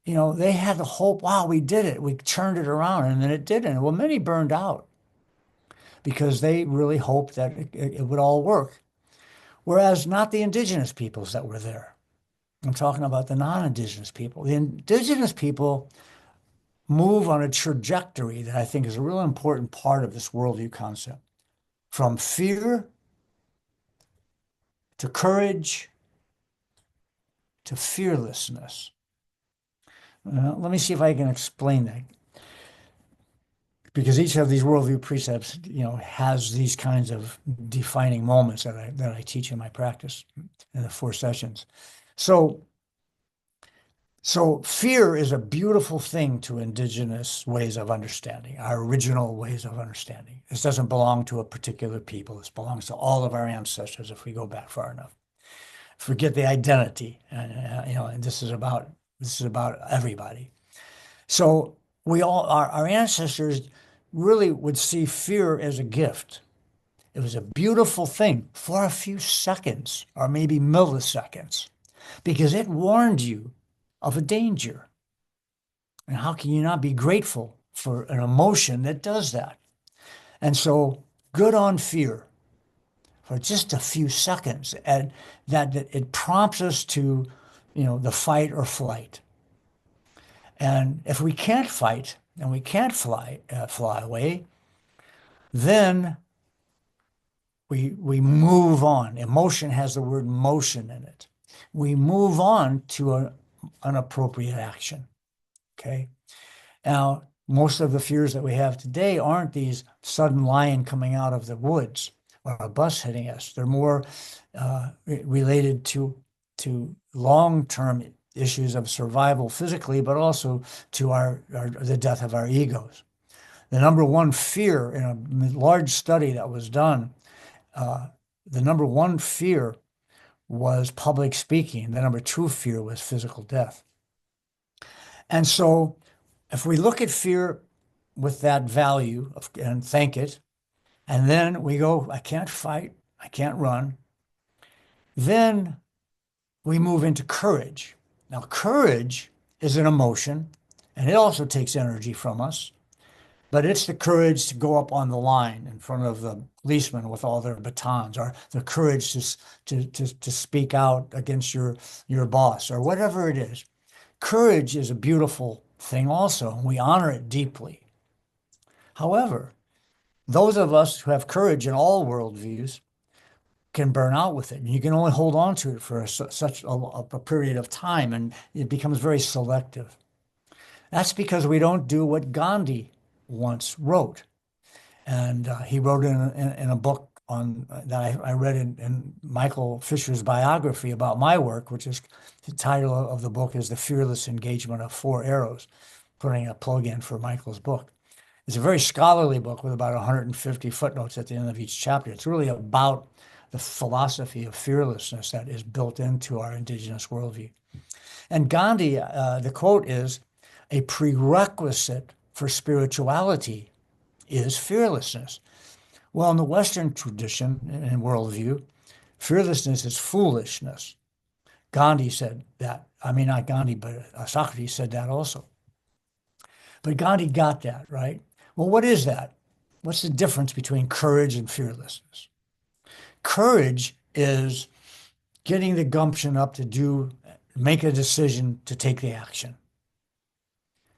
they had the hope, wow, we did it. We turned it around, and then it didn't. Well, many burned out because they really hoped that it would all work. Whereas not the indigenous peoples that were there. I'm talking about the non-indigenous people. The indigenous people move on a trajectory that I think is a real important part of this worldview concept. From fear to courage to fearlessness. Let me see if I can explain that. Because each of these worldview precepts, has these kinds of defining moments that I teach in my practice in the 4 sessions. So So fear is a beautiful thing to indigenous ways of understanding, our original ways of understanding. This doesn't belong to a particular people. This belongs to all of our ancestors if we go back far enough. Forget the identity, and and this is about everybody. So we all, our ancestors really would see fear as a gift. It was a beautiful thing for a few seconds or maybe milliseconds because it warned you of a danger. And how can you not be grateful for an emotion that does that? And so good on fear for just a few seconds, and that it prompts us to, the fight or flight. And if we can't fight and we can't fly away, then we move on. Emotion has the word motion in it. We move on to an appropriate action. Okay. Now, most of the fears that we have today aren't these sudden lion coming out of the woods or a bus hitting us. They're more related to long-term issues of survival physically, but also to the death of our egos. The number one fear in a large study that was done, the number one fear was public speaking. The number two fear was physical death. And so if we look at fear with that value and thank it, and then we go, I can't fight, I can't run, then we move into courage. Now, courage is an emotion, and it also takes energy from us, but it's the courage to go up on the line in front of the policemen with all their batons, or the courage to speak out against your boss, or whatever it is. Courage is a beautiful thing also, and we honor it deeply. However, those of us who have courage in all worldviews can burn out with it. And you can only hold on to it for such a period of time, and it becomes very selective. That's because we don't do what Gandhi once wrote. And he wrote in a book that I read in Michael Fisher's biography about my work, which is the title of the book is The Fearless Engagement of Four Arrows, putting a plug in for Michael's book. It's a very scholarly book with about 150 footnotes at the end of each chapter. It's really about the philosophy of fearlessness that is built into our indigenous worldview. And Gandhi, the quote is, a prerequisite for spirituality is fearlessness. Well, in the Western tradition and worldview, fearlessness is foolishness. Gandhi said that. I mean, not Gandhi, but Socrates said that also. But Gandhi got that, right? Well, what is that? What's the difference between courage and fearlessness? Courage is getting the gumption up to make a decision to take the action.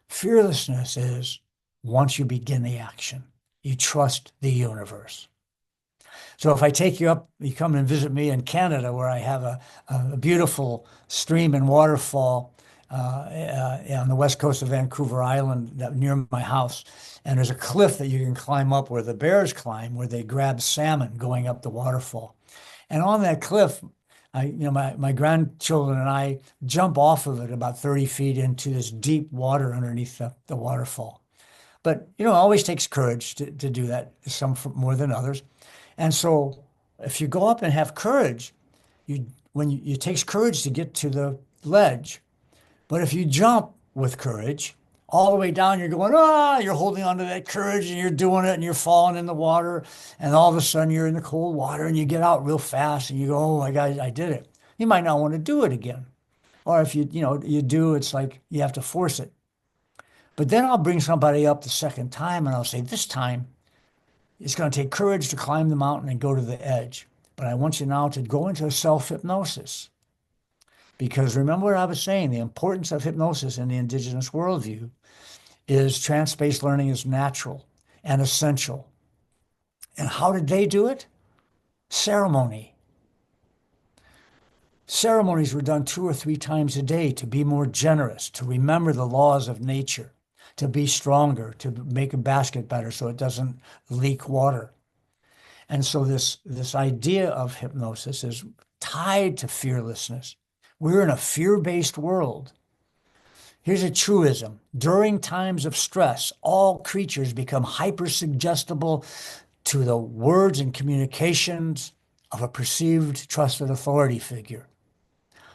Fearlessness is once you begin the action, you trust the universe. So if I take you up, you come and visit me in Canada, where I have a beautiful stream and waterfall on the west coast of Vancouver Island near my house. And there's a cliff that you can climb up where the bears climb, where they grab salmon going up the waterfall. And on that cliff, my grandchildren and I jump off of it about 30 feet into this deep water underneath the waterfall. But, it always takes courage to do that, some more than others. And so if you go up and have courage, it takes courage to get to the ledge. But if you jump with courage, all the way down, you're going, you're holding onto that courage and you're doing it and you're falling in the water. And all of a sudden you're in the cold water and you get out real fast and you go, oh my God, I did it. You might not want to do it again. Or if you do, it's like you have to force it. But then I'll bring somebody up the second time and I'll say, this time it's going to take courage to climb the mountain and go to the edge. But I want you now to go into a self-hypnosis. Because remember what I was saying, the importance of hypnosis in the indigenous worldview is trance-based learning is natural and essential. And how did they do it? Ceremony. Ceremonies were done 2 or 3 times a day to be more generous, to remember the laws of nature, to be stronger, to make a basket better so it doesn't leak water. And so this idea of hypnosis is tied to fearlessness. We're in a fear-based world. Here's a truism. During times of stress, all creatures become hypersuggestible to the words and communications of a perceived trusted authority figure.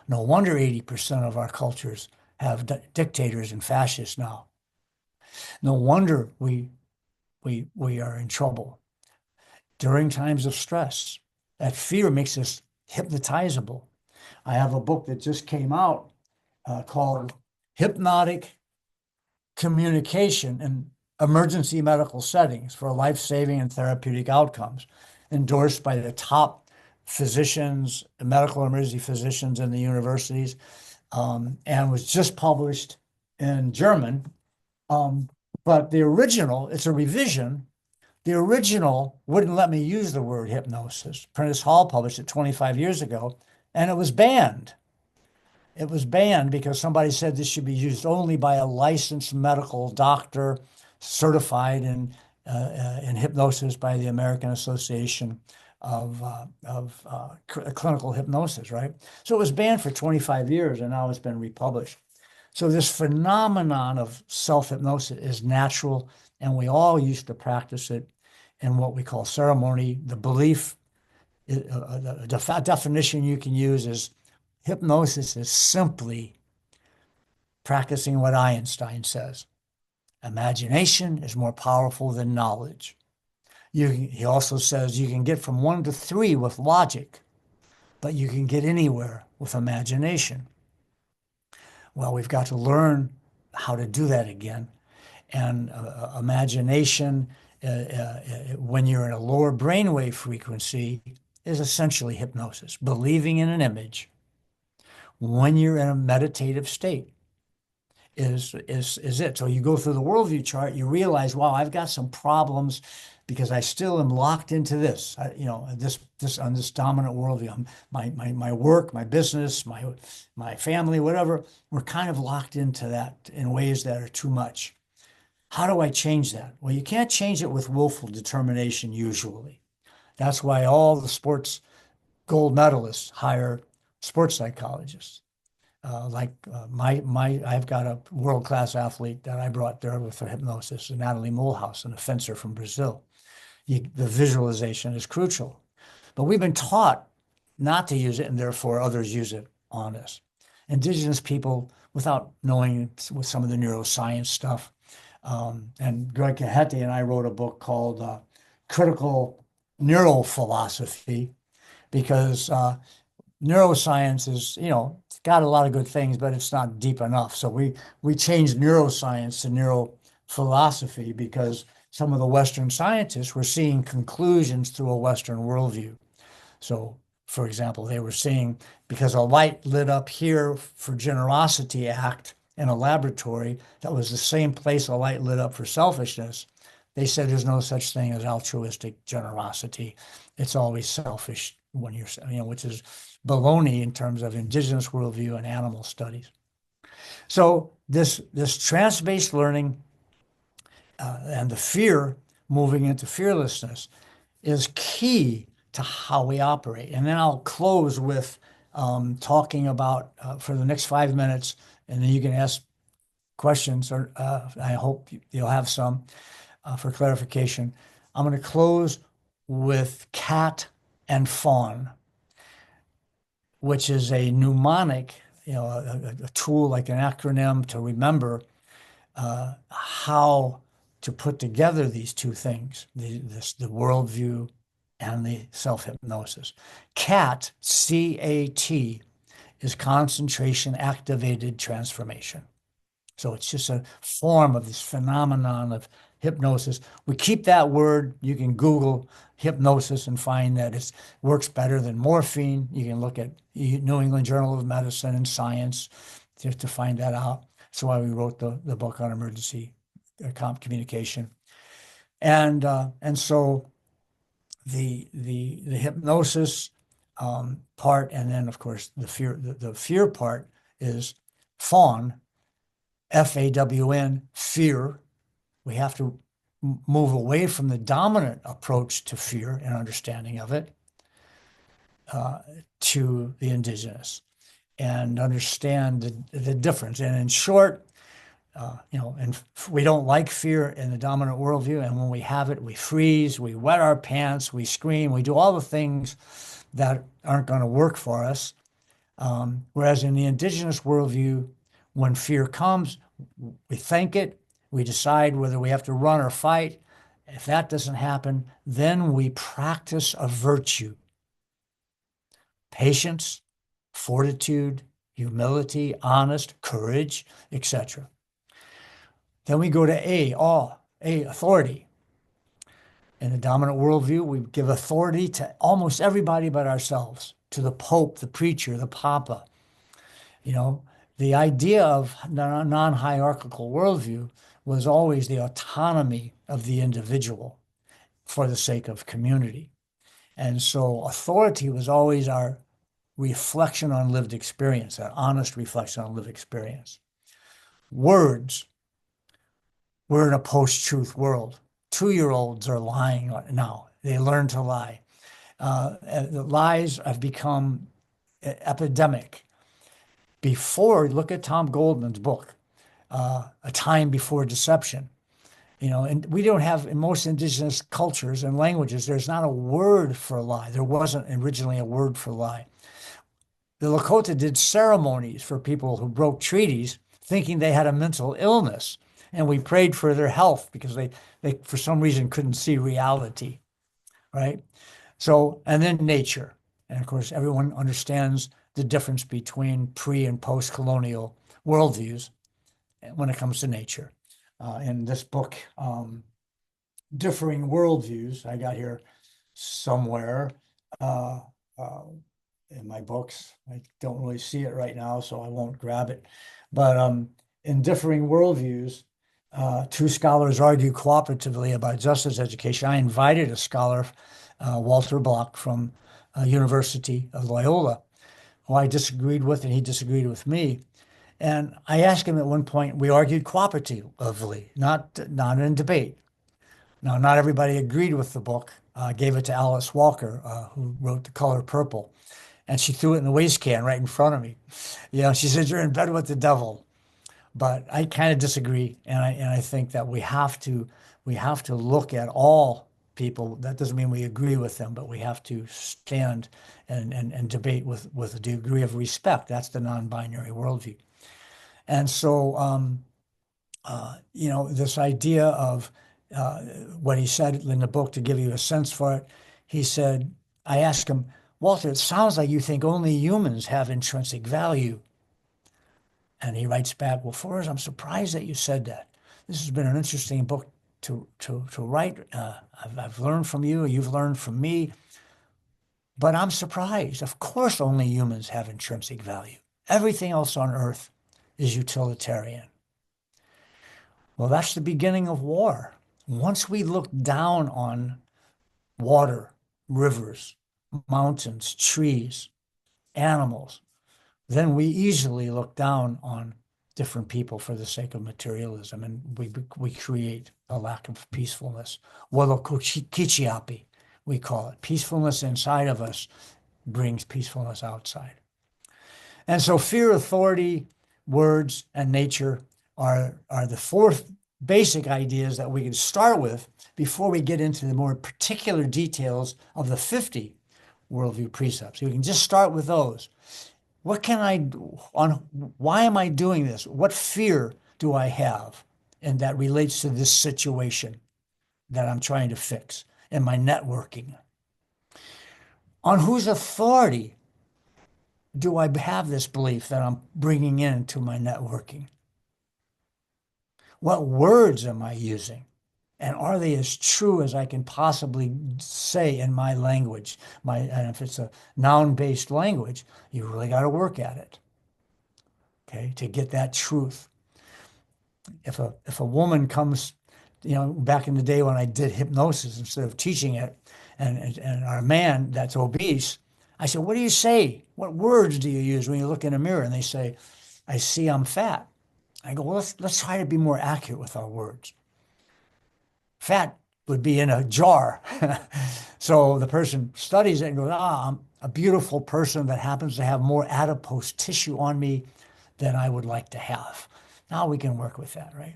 No wonder 80% of our cultures have dictators and fascists now. No wonder we are in trouble. During times of stress, that fear makes us hypnotizable. I have a book that just came out called Hypnotic Communication in Emergency Medical Settings for Life-Saving and Therapeutic Outcomes, endorsed by the top physicians, medical emergency physicians in the universities, and was just published in German. But the original, it's a revision. The original wouldn't let me use the word hypnosis. Prentice Hall published it 25 years ago, and it was banned. It was banned because somebody said this should be used only by a licensed medical doctor certified in hypnosis by the American Association of Clinical Hypnosis, right? So it was banned for 25 years, and now it's been republished. So this phenomenon of self-hypnosis is natural, and we all used to practice it in what we call ceremony. The belief, the definition you can use is hypnosis is simply practicing what Einstein says. Imagination is more powerful than knowledge. He also says you can get from 1 to 3 with logic, but you can get anywhere with imagination. Well, we've got to learn how to do that again. And imagination, when you're in a lower brainwave frequency, is essentially hypnosis, believing in an image when you're in a meditative state is it. So you go through the worldview chart, you realize, wow, I've got some problems because I still am locked into this, this on this dominant worldview. My work, my business, my family, whatever, we're kind of locked into that in ways that are too much. How do I change that? Well, you can't change it with willful determination usually. That's why all the sports gold medalists hire sports psychologists. I've got a world-class athlete that I brought there with her hypnosis, Natalie Mulhouse, and a fencer from Brazil. The visualization is crucial. But we've been taught not to use it, and therefore others use it on us. Indigenous people, without knowing with some of the neuroscience stuff, and Greg Kahete and I wrote a book called Critical Neurophilosophy, because neuroscience is, it's got a lot of good things, but it's not deep enough. So we changed neuroscience to neurophilosophy because some of the Western scientists were seeing conclusions through a Western worldview. So, for example, they were seeing, because a light lit up here for generosity act in a laboratory, that was the same place a light lit up for selfishness. They said there's no such thing as altruistic generosity. It's always selfish when you're, which is baloney in terms of indigenous worldview and animal studies. So this trance-based learning and the fear moving into fearlessness is key to how we operate. And then I'll close with talking about, for the next 5 minutes, and then you can ask questions, or I hope you'll have some for clarification. I'm going to close with cat and fawn, which is a mnemonic, a tool, like an acronym to remember how to put together these two things, the worldview and the self-hypnosis. CAT, C-A-T, is concentration activated transformation. So it's just a form of this phenomenon of hypnosis. We keep that word. You can Google hypnosis and find that it works better than morphine. You can look at New England Journal of Medicine and Science to find that out. That's why we wrote the book on emergency communication. And so the hypnosis part, and then of course the fear part is fawn, F-A-W-N, fear. We have to move away from the dominant approach to fear and understanding of it to the indigenous, and understand the difference. And in short, And we don't like fear in the dominant worldview. And when we have it, we freeze, we wet our pants, we scream, we do all the things that aren't going to work for us. Whereas in the indigenous worldview, when fear comes, we think it, we decide whether we have to run or fight. If that doesn't happen, then we practice a virtue: patience, fortitude, humility, honest, courage, etc. Then we go to awe, authority. In the dominant worldview, we give authority to almost everybody but ourselves, to the Pope, the preacher, the Papa. The idea of non-hierarchical worldview was always the autonomy of the individual for the sake of community. And so authority was always our reflection on lived experience, an honest reflection on lived experience. Words, we're in a post-truth world. 2-year-olds are lying now. They learn to lie. The lies have become epidemic. Before, look at Tom Goldman's book, A Time Before Deception. And we don't have, in most indigenous cultures and languages, there's not a word for lie. There wasn't originally a word for lie. The Lakota did ceremonies for people who broke treaties, thinking they had a mental illness. And we prayed for their health because they for some reason couldn't see reality, right? So, and then nature. And of course, everyone understands the difference between pre and post-colonial worldviews when it comes to nature. In this book, Differing Worldviews, I got here somewhere in my books. I don't really see it right now, so I won't grab it. But in Differing Worldviews, 2 scholars argue cooperatively about justice education. I invited a scholar, Walter Block from University of Loyola, who I disagreed with, and he disagreed with me. And I asked him at one point, we argued cooperatively, not in debate. Now, not everybody agreed with the book. I gave it to Alice Walker, who wrote The Color Purple. And she threw it in the waste can right in front of me. She said, you're in bed with the devil. But I kind of disagree. And I think that we have to look at all people. That doesn't mean we agree with them, but we have to stand and debate with a degree of respect. That's the non-binary worldview. And so, this idea of what he said in the book, to give you a sense for it, he said, I asked him, Walter, it sounds like you think only humans have intrinsic value. And he writes back, well, Forrest, I'm surprised that you said that. This has been an interesting book to write. I've learned from you, you've learned from me, but I'm surprised. Of course, only humans have intrinsic value. Everything else on earth is utilitarian. Well, that's the beginning of war. Once we look down on water, rivers, mountains, trees, animals, then we easily look down on different people for the sake of materialism, and we create a lack of peacefulness. Walokuchiapi, we call it. Peacefulness inside of us brings peacefulness outside. And so fear, authority, words, and nature are the 4 basic ideas that we can start with before we get into the more particular details of the 50 worldview precepts. We can just start with those. What can I do? Why am I doing this? What fear do I have? And that relates to this situation that I'm trying to fix in my networking. On whose authority do I have this belief that I'm bringing into my networking? What words am I using? And are they as true as I can possibly say in my language? And if it's a noun-based language, you really got to work at it, okay, to get that truth. If a woman comes, back in the day when I did hypnosis instead of teaching it, and our man that's obese, I said, what do you say? What words do you use when you look in a mirror? And they say, I see I'm fat. I go, well, let's try to be more accurate with our words. Fat would be in a jar. So the person studies it and goes, I'm a beautiful person that happens to have more adipose tissue on me than I would like to have. Now we can work with that, right?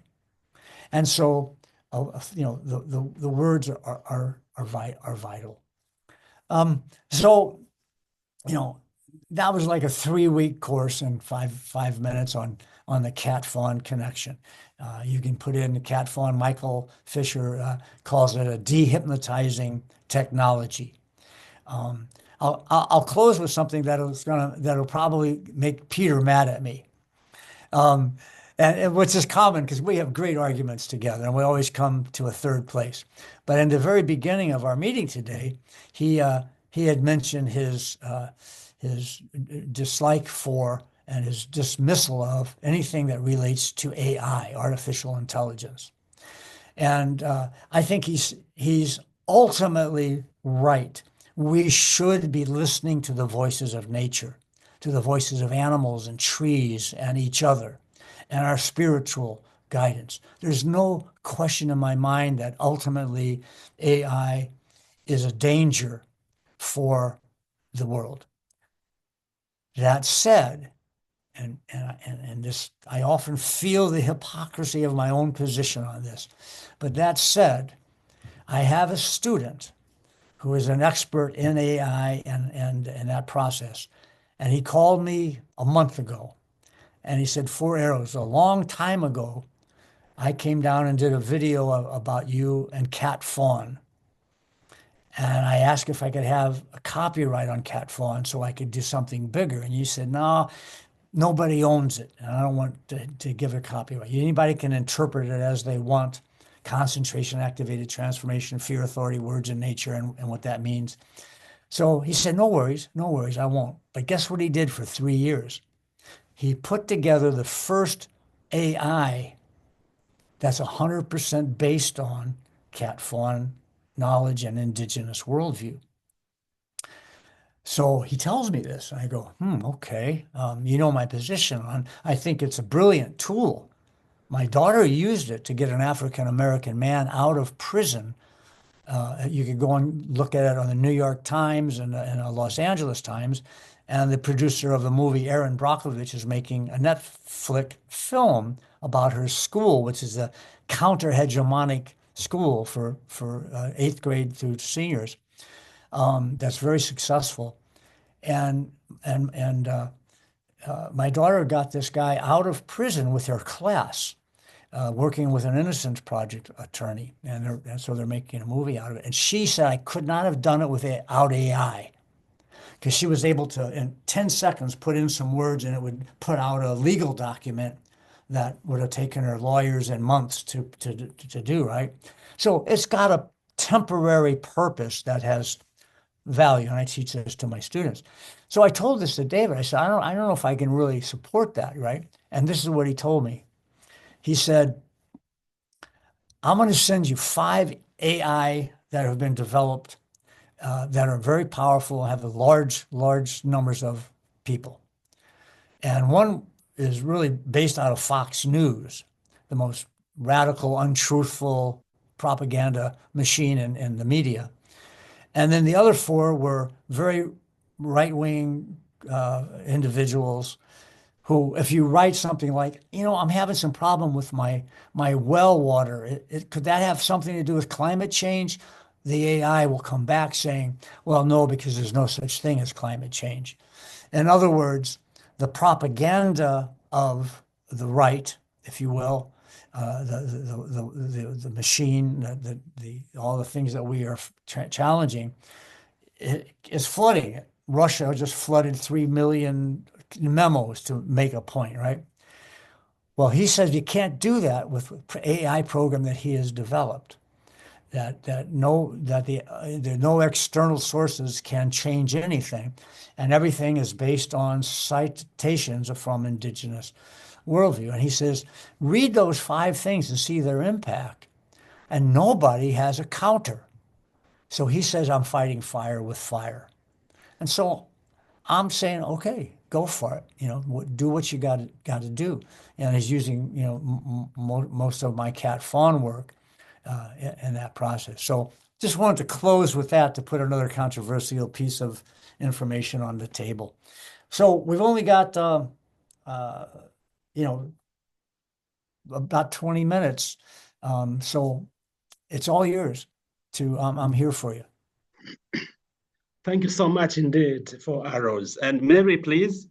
And so, the words are vital. So, that was like a 3-week course in 5 minutes on the cat-fawn connection. You can put in the cat-fawn. Michael Fisher calls it a dehypnotizing technology. I'll close with something that'll probably make Peter mad at me. And which is common because we have great arguments together and we always come to a third place. But in the very beginning of our meeting today, he had mentioned his dislike for and his dismissal of anything that relates to AI, artificial intelligence. And I think he's ultimately right. We should be listening to the voices of nature, to the voices of animals and trees and each other, and our spiritual guidance. There's no question in my mind that ultimately AI is a danger for the world. That said, and this, I often feel the hypocrisy of my own position on this, but that said, I have a student who is an expert in AI and that process. And he called me a month ago and he said, 4 Arrows, a long time ago, I came down and did a video about you and cat fawn. And I asked if I could have a copyright on cat fawn so I could do something bigger. And you said, no, nobody owns it. And I don't want to give a copyright. Anybody can interpret it as they want. Concentration, activated transformation, fear, authority, words in nature, and what that means. So he said, no worries, I won't. But guess what he did for 3 years? He put together the first AI that's 100% based on cat fawn knowledge and indigenous worldview. So he tells me this, and I go, okay. You know my position on, I think it's a brilliant tool. My daughter used it to get an African-American man out of prison. You could go and look at it on the New York Times and the Los Angeles Times. And the producer of the movie, Erin Brockovich, is making a Netflix film about her school, which is a counter-hegemonic school for 8th grade through seniors. That's very successful. And my daughter got this guy out of prison with her class. Working with an Innocence Project attorney, and so they're making a movie out of it. And she said I could not have done it without AI, because she was able to, in 10 seconds, put in some words, and it would put out a legal document that would have taken her lawyers and months to do, right? So it's got a temporary purpose that has value, and I teach this to my students. So I told this to David. I said, I don't know if I can really support that, right? And this is what he told me. He said, I'm going to send you 5 AI that have been developed that are very powerful, have large numbers of people. And one is really based out of Fox News, the most radical, untruthful propaganda machine in the media. And then the other 4 were very right-wing individuals who, if you write something like, I'm having some problem with my well water, could that have something to do with climate change? The AI will come back saying, well, no, because there's no such thing as climate change. In other words, the propaganda of the right, if you will, the machine, all the things that we are challenging, is flooding it. Russia just flooded 3 million memos to make a point, right? Well, he says you can't do that with AI program that he has developed. That no external sources can change anything, and everything is based on citations from indigenous worldview. And he says, read those 5 things and see their impact, and nobody has a counter. So he says, I'm fighting fire with fire. And so I'm saying, okay, go for it. Do what you got to do. And he's using, most of my cat fawn work in that process. So just wanted to close with that to put another controversial piece of information on the table. So we've only got, about 20 minutes. So it's all yours to, I'm here for you. Thank you so much indeed for arrows. And Mary, please.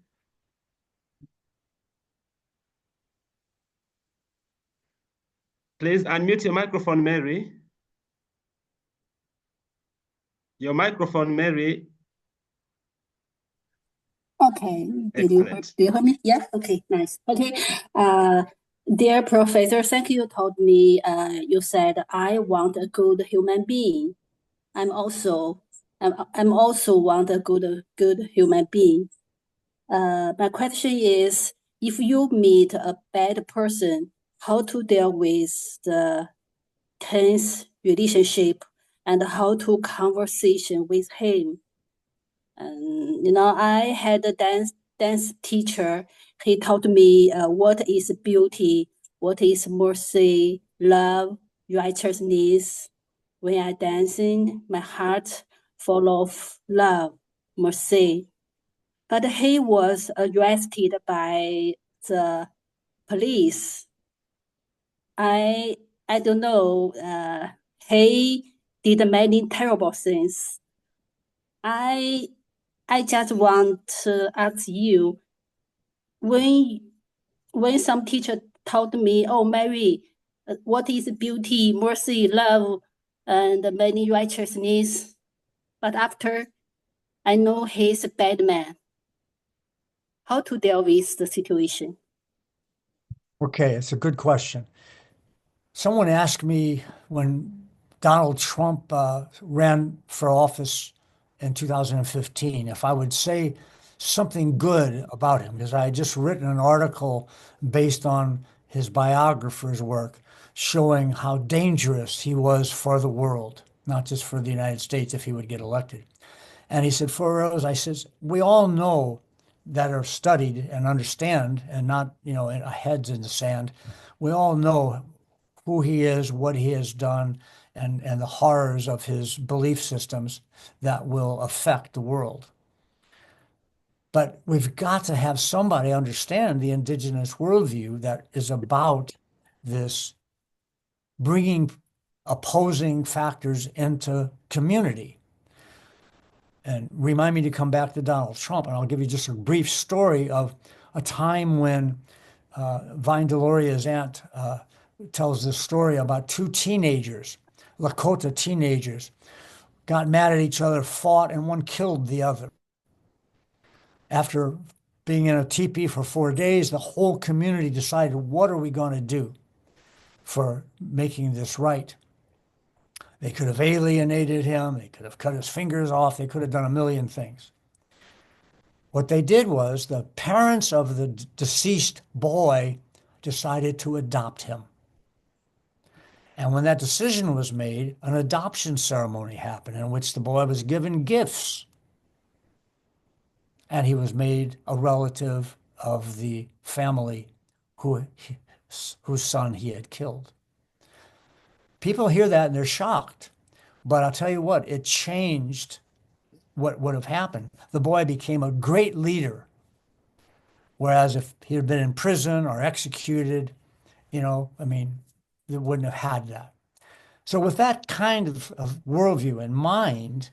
Please unmute your microphone, Mary. Your microphone, Mary. Okay. Do you hear me? Yeah. Okay. Nice. Okay. Dear Professor, thank you told me. You said I want a good human being. I'm also want a good human being. My question is, if you meet a bad person, how to deal with the tense relationship and how to conversation with him? I had a dance teacher. He taught me what is beauty, what is mercy, love, righteousness. When I dancing, my heart full of love, mercy. But he was arrested by the police. I don't know. He did many terrible things. I just want to ask you, when some teacher told me, "Oh, Mary, what is beauty, mercy, love, and many righteousness?" But after I know he's a bad man. How to deal with the situation? Okay, it's a good question. Someone asked me when Donald Trump ran for office in 2015 if I would say something good about him, because I had just written an article based on his biographer's work showing how dangerous he was for the world, not just for the United States if he would get elected. And he said, for Rose, I says, we all know that are studied and understand and not, heads in the sand. We all know who he is, what he has done, and the horrors of his belief systems that will affect the world. But we've got to have somebody understand the indigenous worldview that is about this bringing opposing factors into community. And remind me to come back to Donald Trump, and I'll give you just a brief story of a time when Vine Deloria's aunt tells this story about two teenagers, Lakota teenagers, got mad at each other, fought, and one killed the other. After being in a teepee for 4 days, the whole community decided, what are we going to do for making this right? They could have alienated him. They could have cut his fingers off. They could have done a million things. What they did was the parents of the deceased boy decided to adopt him. And when that decision was made, an adoption ceremony happened in which the boy was given gifts. And he was made a relative of the family whose son he had killed. People hear that and they're shocked. But I'll tell you what, it changed what would have happened. The boy became a great leader. Whereas if he had been in prison or executed, they wouldn't have had that. So with that kind of worldview in mind,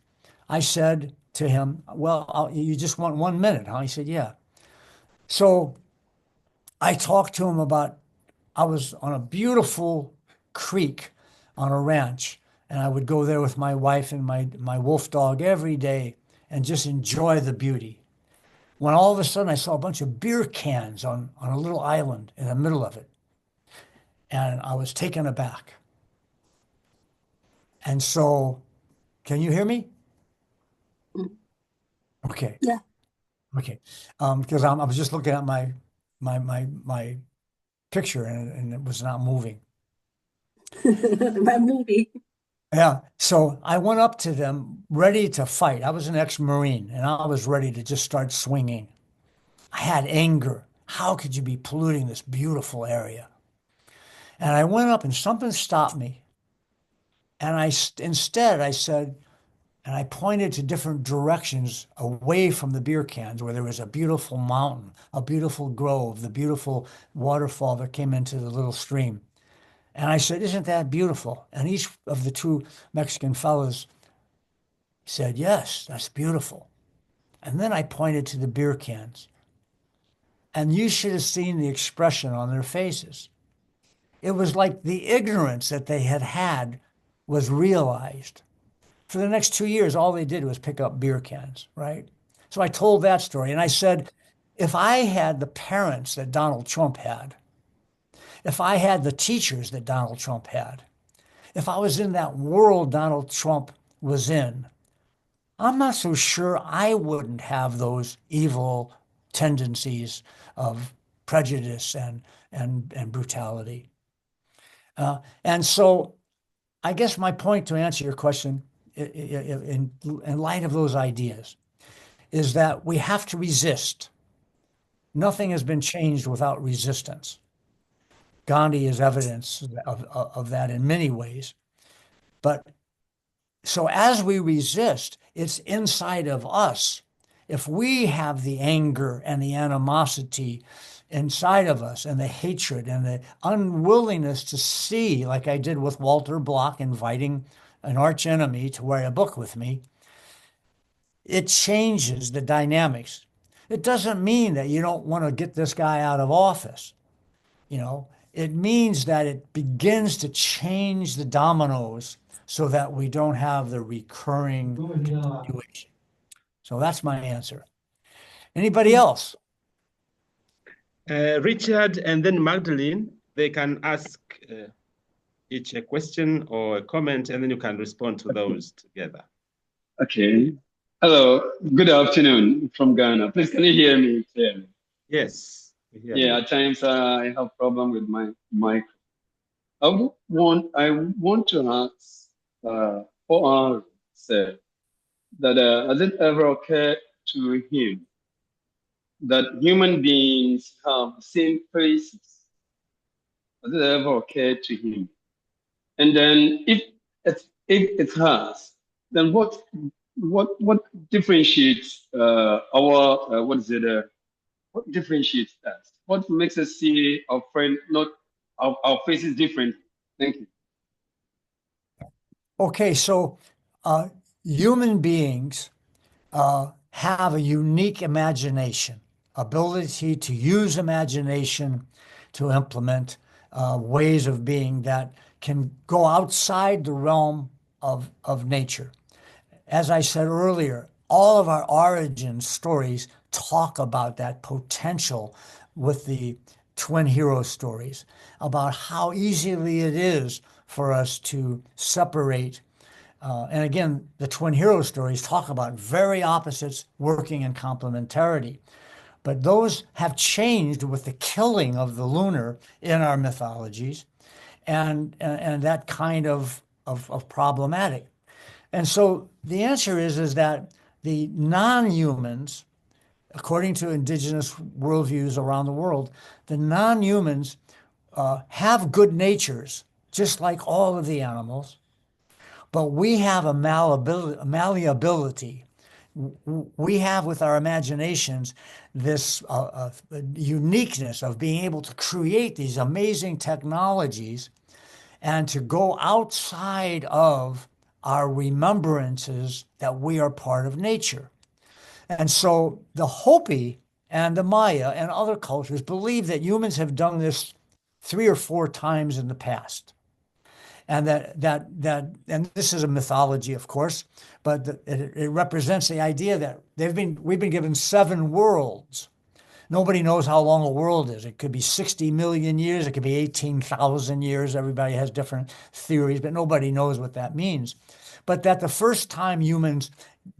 I said to him, well, you just want 1 minute, huh? He said, yeah. So I talked to him about, I was on a beautiful creek on a ranch, and I would go there with my wife and my wolf dog every day and just enjoy the beauty. When all of a sudden I saw a bunch of beer cans on a little island in the middle of it. And I was taken aback. And so, can you hear me? Okay. Yeah. Okay. Because I was just looking at my picture and it was not moving. My movie. Yeah. So I went up to them ready to fight. I was an ex-Marine and I was ready to just start swinging. I had anger. How could you be polluting this beautiful area? And I went up and something stopped me. And instead I said, and I pointed to different directions away from the beer cans where there was a beautiful mountain, a beautiful grove, the beautiful waterfall that came into the little stream. And I said, "Isn't that beautiful?" And each of the two Mexican fellows said, "Yes, that's beautiful." And then I pointed to the beer cans. And you should have seen the expression on their faces. It was like the ignorance that they had had was realized. For the next 2 years, all they did was pick up beer cans, right? So I told that story, and I said, if I had the parents that Donald Trump had, if I had the teachers that Donald Trump had, if I was in that world Donald Trump was in, I'm not so sure I wouldn't have those evil tendencies of prejudice and brutality. And so I guess my point, to answer your question, in light of those ideas, is that we have to resist. Nothing has been changed without resistance. Gandhi is evidence of that in many ways. But so as we resist, it's inside of us. If we have the anger and the animosity inside of us and the hatred and the unwillingness to see, like I did with Walter Block, inviting an archenemy to write a book with me, it changes the dynamics. It doesn't mean that you don't want to get this guy out of office. It means that it begins to change the dominoes so that we don't have the recurring continuation. So that's my answer. Anybody else? Richard and then Magdalene, they can ask each a question or a comment, and then you can respond to those together. Okay. Hello. Good afternoon from Ghana. Please, can you hear me clearly? Yes. Yeah, at times I have problem with my mic. I want to ask for said that has it ever occurred to him that human beings have the same faces? Has it ever occurred to him? And then if it has, then what differentiates what differentiates us? What makes us see our friend, not our faces different? Thank you. Okay, so human beings have a unique imagination, ability to use imagination to implement ways of being that can go outside the realm of nature. As I said earlier, all of our origin stories talk about that potential with the twin hero stories, about how easily it is for us to separate. And again, the twin hero stories talk about very opposites working in complementarity. But those have changed with the killing of the lunar in our mythologies and that kind of problematic. And so the answer is that the non-humans, according to indigenous worldviews around the world, the non-humans have good natures, just like all of the animals, but we have a malleability. We have with our imaginations this uniqueness of being able to create these amazing technologies and to go outside of our remembrances that we are part of nature. And so the Hopi and the Maya and other cultures believe that humans have done this 3 or 4 times in the past. And and this is a mythology, of course, but it represents the idea that we've been given 7 worlds. Nobody knows how long a world is. It could be 60 million years. It could be 18,000 years. Everybody has different theories, but nobody knows what that means. But that the first time humans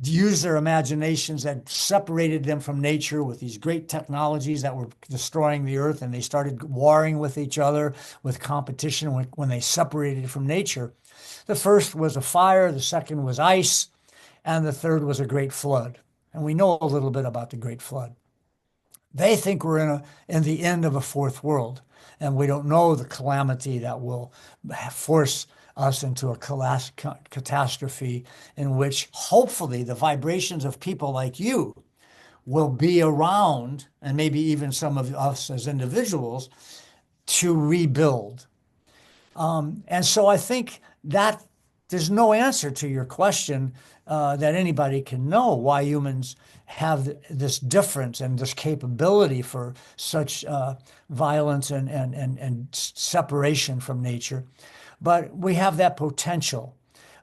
used their imaginations that separated them from nature with these great technologies that were destroying the earth, and they started warring with each other with competition when they separated from nature. The first was a fire, the second was ice, and the third was a great flood. And we know a little bit about the great flood. They think we're in the end of a 4th world, and we don't know the calamity that will force us into a catastrophe in which hopefully the vibrations of people like you will be around, and maybe even some of us as individuals, to rebuild. And so I think that there's no answer to your question that anybody can know why humans have this difference and this capability for such violence and separation from nature. But we have that potential.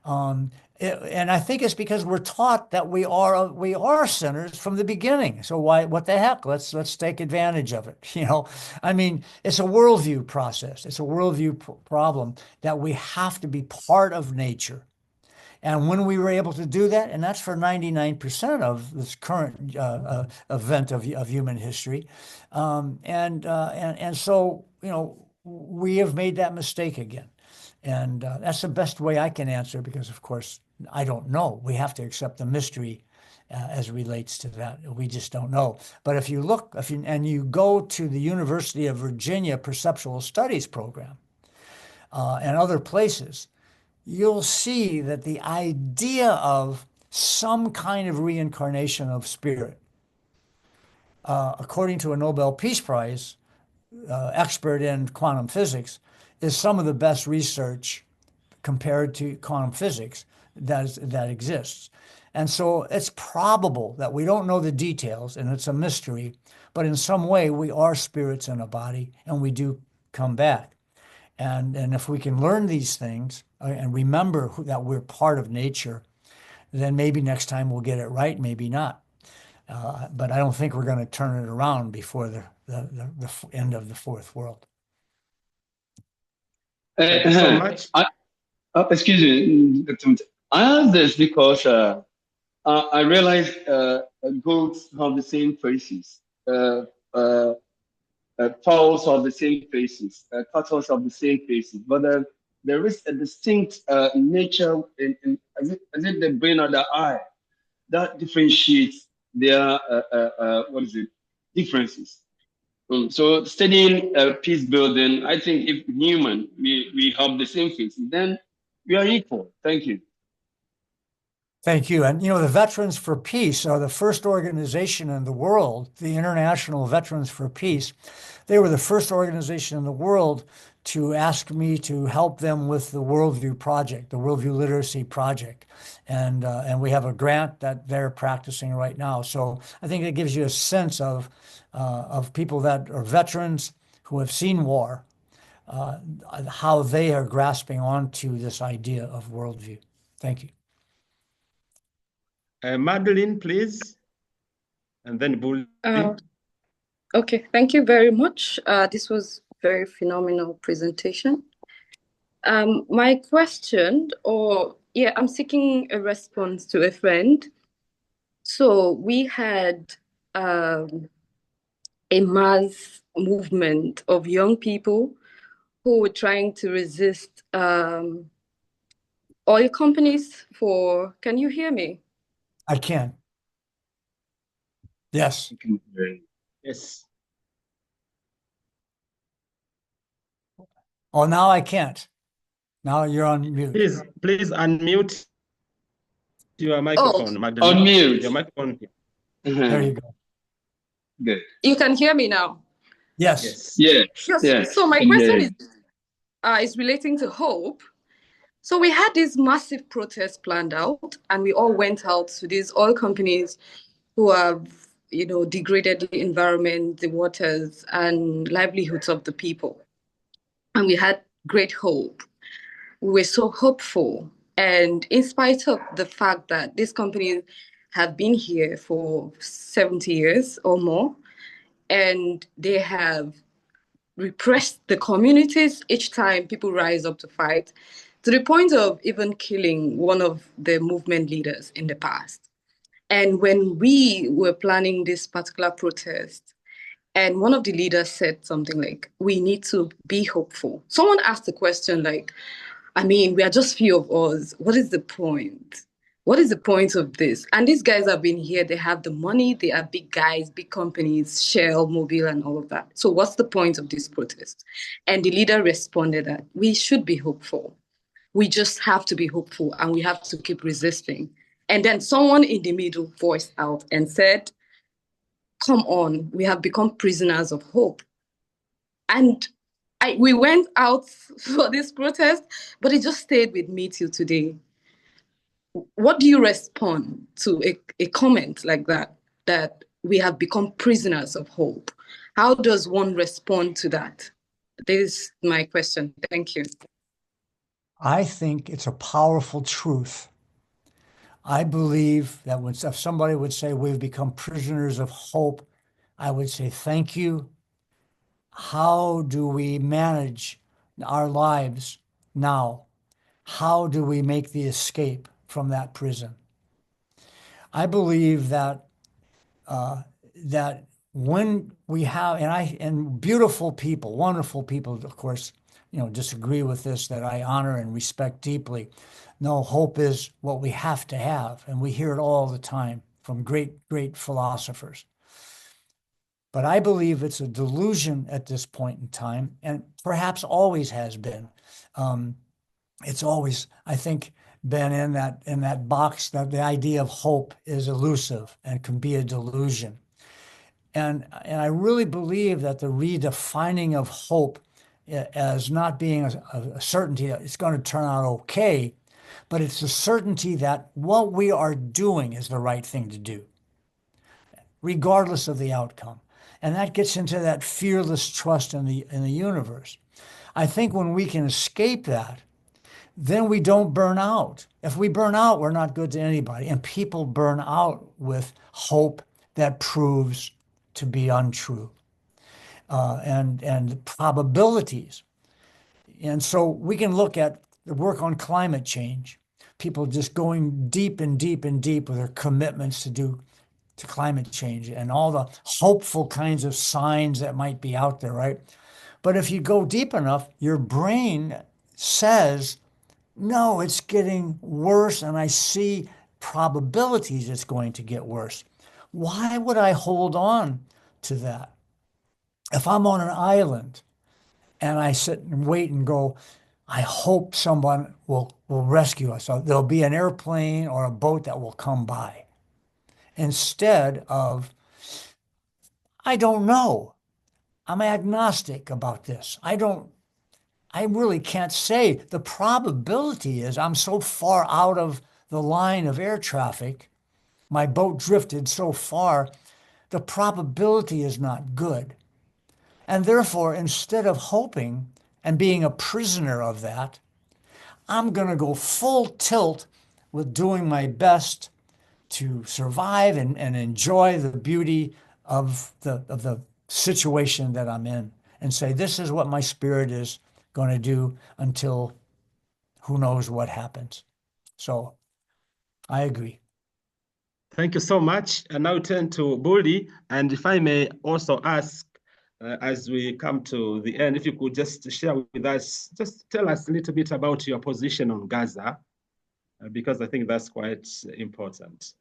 And I think it's because we're taught that we are sinners from the beginning. So what the heck? Let's take advantage of it. I mean, it's a worldview process. It's a worldview problem that we have to be part of nature. And when we were able to do that, and that's for 99% of this current event of human history, and so we have made that mistake again. And that's the best way I can answer, because, of course, I don't know. We have to accept the mystery as relates to that. We just don't know. But if you look, and you go to the University of Virginia Perceptual Studies program and other places, you'll see that the idea of some kind of reincarnation of spirit, according to a Nobel Peace Prize expert in quantum physics, is some of the best research compared to quantum physics that exists. And so it's probable that we don't know the details, and it's a mystery, but in some way we are spirits in a body, and we do come back. And if we can learn these things and remember that we're part of nature, then maybe next time we'll get it right, maybe not. But I don't think we're going to turn it around before the end of the fourth world. Thank you so much. Excuse me, Dr. I asked this because I realized goats have the same faces, fowls have the same faces, cattle have the same faces, but there is a distinct nature in as it the brain or the eye that differentiates their differences. So studying peace building, I think if human, we have the same faces, then we are equal. Thank you. Thank you. And, the Veterans for Peace are the first organization in the world, the International Veterans for Peace. They were the first organization in the world to ask me to help them with the Worldview Project, the Worldview Literacy Project. And we have a grant that they're practicing right now. So I think it gives you a sense of people that are veterans who have seen war, how they are grasping onto this idea of worldview. Thank you. Madeline, please. And then Bull. Okay, thank you very much. This was very phenomenal presentation. My question, I'm seeking a response to a friend. So we had a mass movement of young people who were trying to resist oil companies can you hear me? I can. Yes. Yes. Oh, now I can't. Now you're on mute. Please unmute your microphone, Magdalene. Unmute. Your microphone. There you go. Good. You can hear me now? Yes. Yes. So my question is relating to hope. So we had this massive protest planned out, and we all went out to these oil companies who have, degraded the environment, the waters, and livelihoods of the people. And we had great hope. We were so hopeful. And in spite of the fact that these companies have been here for 70 years or more, and they have repressed the communities each time people rise up to fight, to the point of even killing one of the movement leaders in the past. And when we were planning this particular protest, and one of the leaders said something like, we need to be hopeful. Someone asked the question like, we are just few of us. What is the point? What is the point of this? And these guys have been here. They have the money. They are big guys, big companies, Shell, Mobil, and all of that. So what's the point of this protest? And the leader responded that we should be hopeful. we just have to be hopeful and we have to keep resisting. And then someone in the middle voiced out and said, come on, we have become prisoners of hope. And we went out for this protest, but it just stayed with me till today. What do you respond to a comment like that, that we have become prisoners of hope? How does one respond to that? This is my question. Thank you. I think it's a powerful truth. I believe that if somebody would say we've become prisoners of hope, I would say, thank you. How do we manage our lives now? How do we make the escape from that prison? I believe that that when we have, and beautiful people, wonderful people, of course, disagree with this, that I honor and respect deeply. No, hope is what we have to have, and we hear it all the time from great, great philosophers. But I believe it's a delusion at this point in time, and perhaps always has been. It's always, I think, been in that box, that the idea of hope is elusive and can be a delusion. And I really believe that the redefining of hope as not being a certainty that it's going to turn out okay, but it's a certainty that what we are doing is the right thing to do, regardless of the outcome. And that gets into that fearless trust in the universe. I think when we can escape that, then we don't burn out. If we burn out, we're not good to anybody. And people burn out with hope that proves to be untrue, and probabilities. And so we can look at the work on climate change, people just going deep and deep and deep with their commitments to climate change and all the hopeful kinds of signs that might be out there, right? But if you go deep enough, your brain says, no, it's getting worse, and I see probabilities it's going to get worse. Why would I hold on to that? If I'm on an island and I sit and wait and go, I hope someone will rescue us. So there'll be an airplane or a boat that will come by. Instead of, I don't know. I'm agnostic about this. I really can't say. The probability is I'm so far out of the line of air traffic, my boat drifted so far, the probability is not good. And therefore, instead of hoping and being a prisoner of that, I'm going to go full tilt with doing my best to survive and enjoy the beauty of the situation that I'm in, and say, this is what my spirit is going to do until who knows what happens. So I agree. Thank you so much. And now turn to Bully. And if I may also ask, as we come to the end, if you could just share with us, just tell us a little bit about your position on Gaza, because I think that's quite important.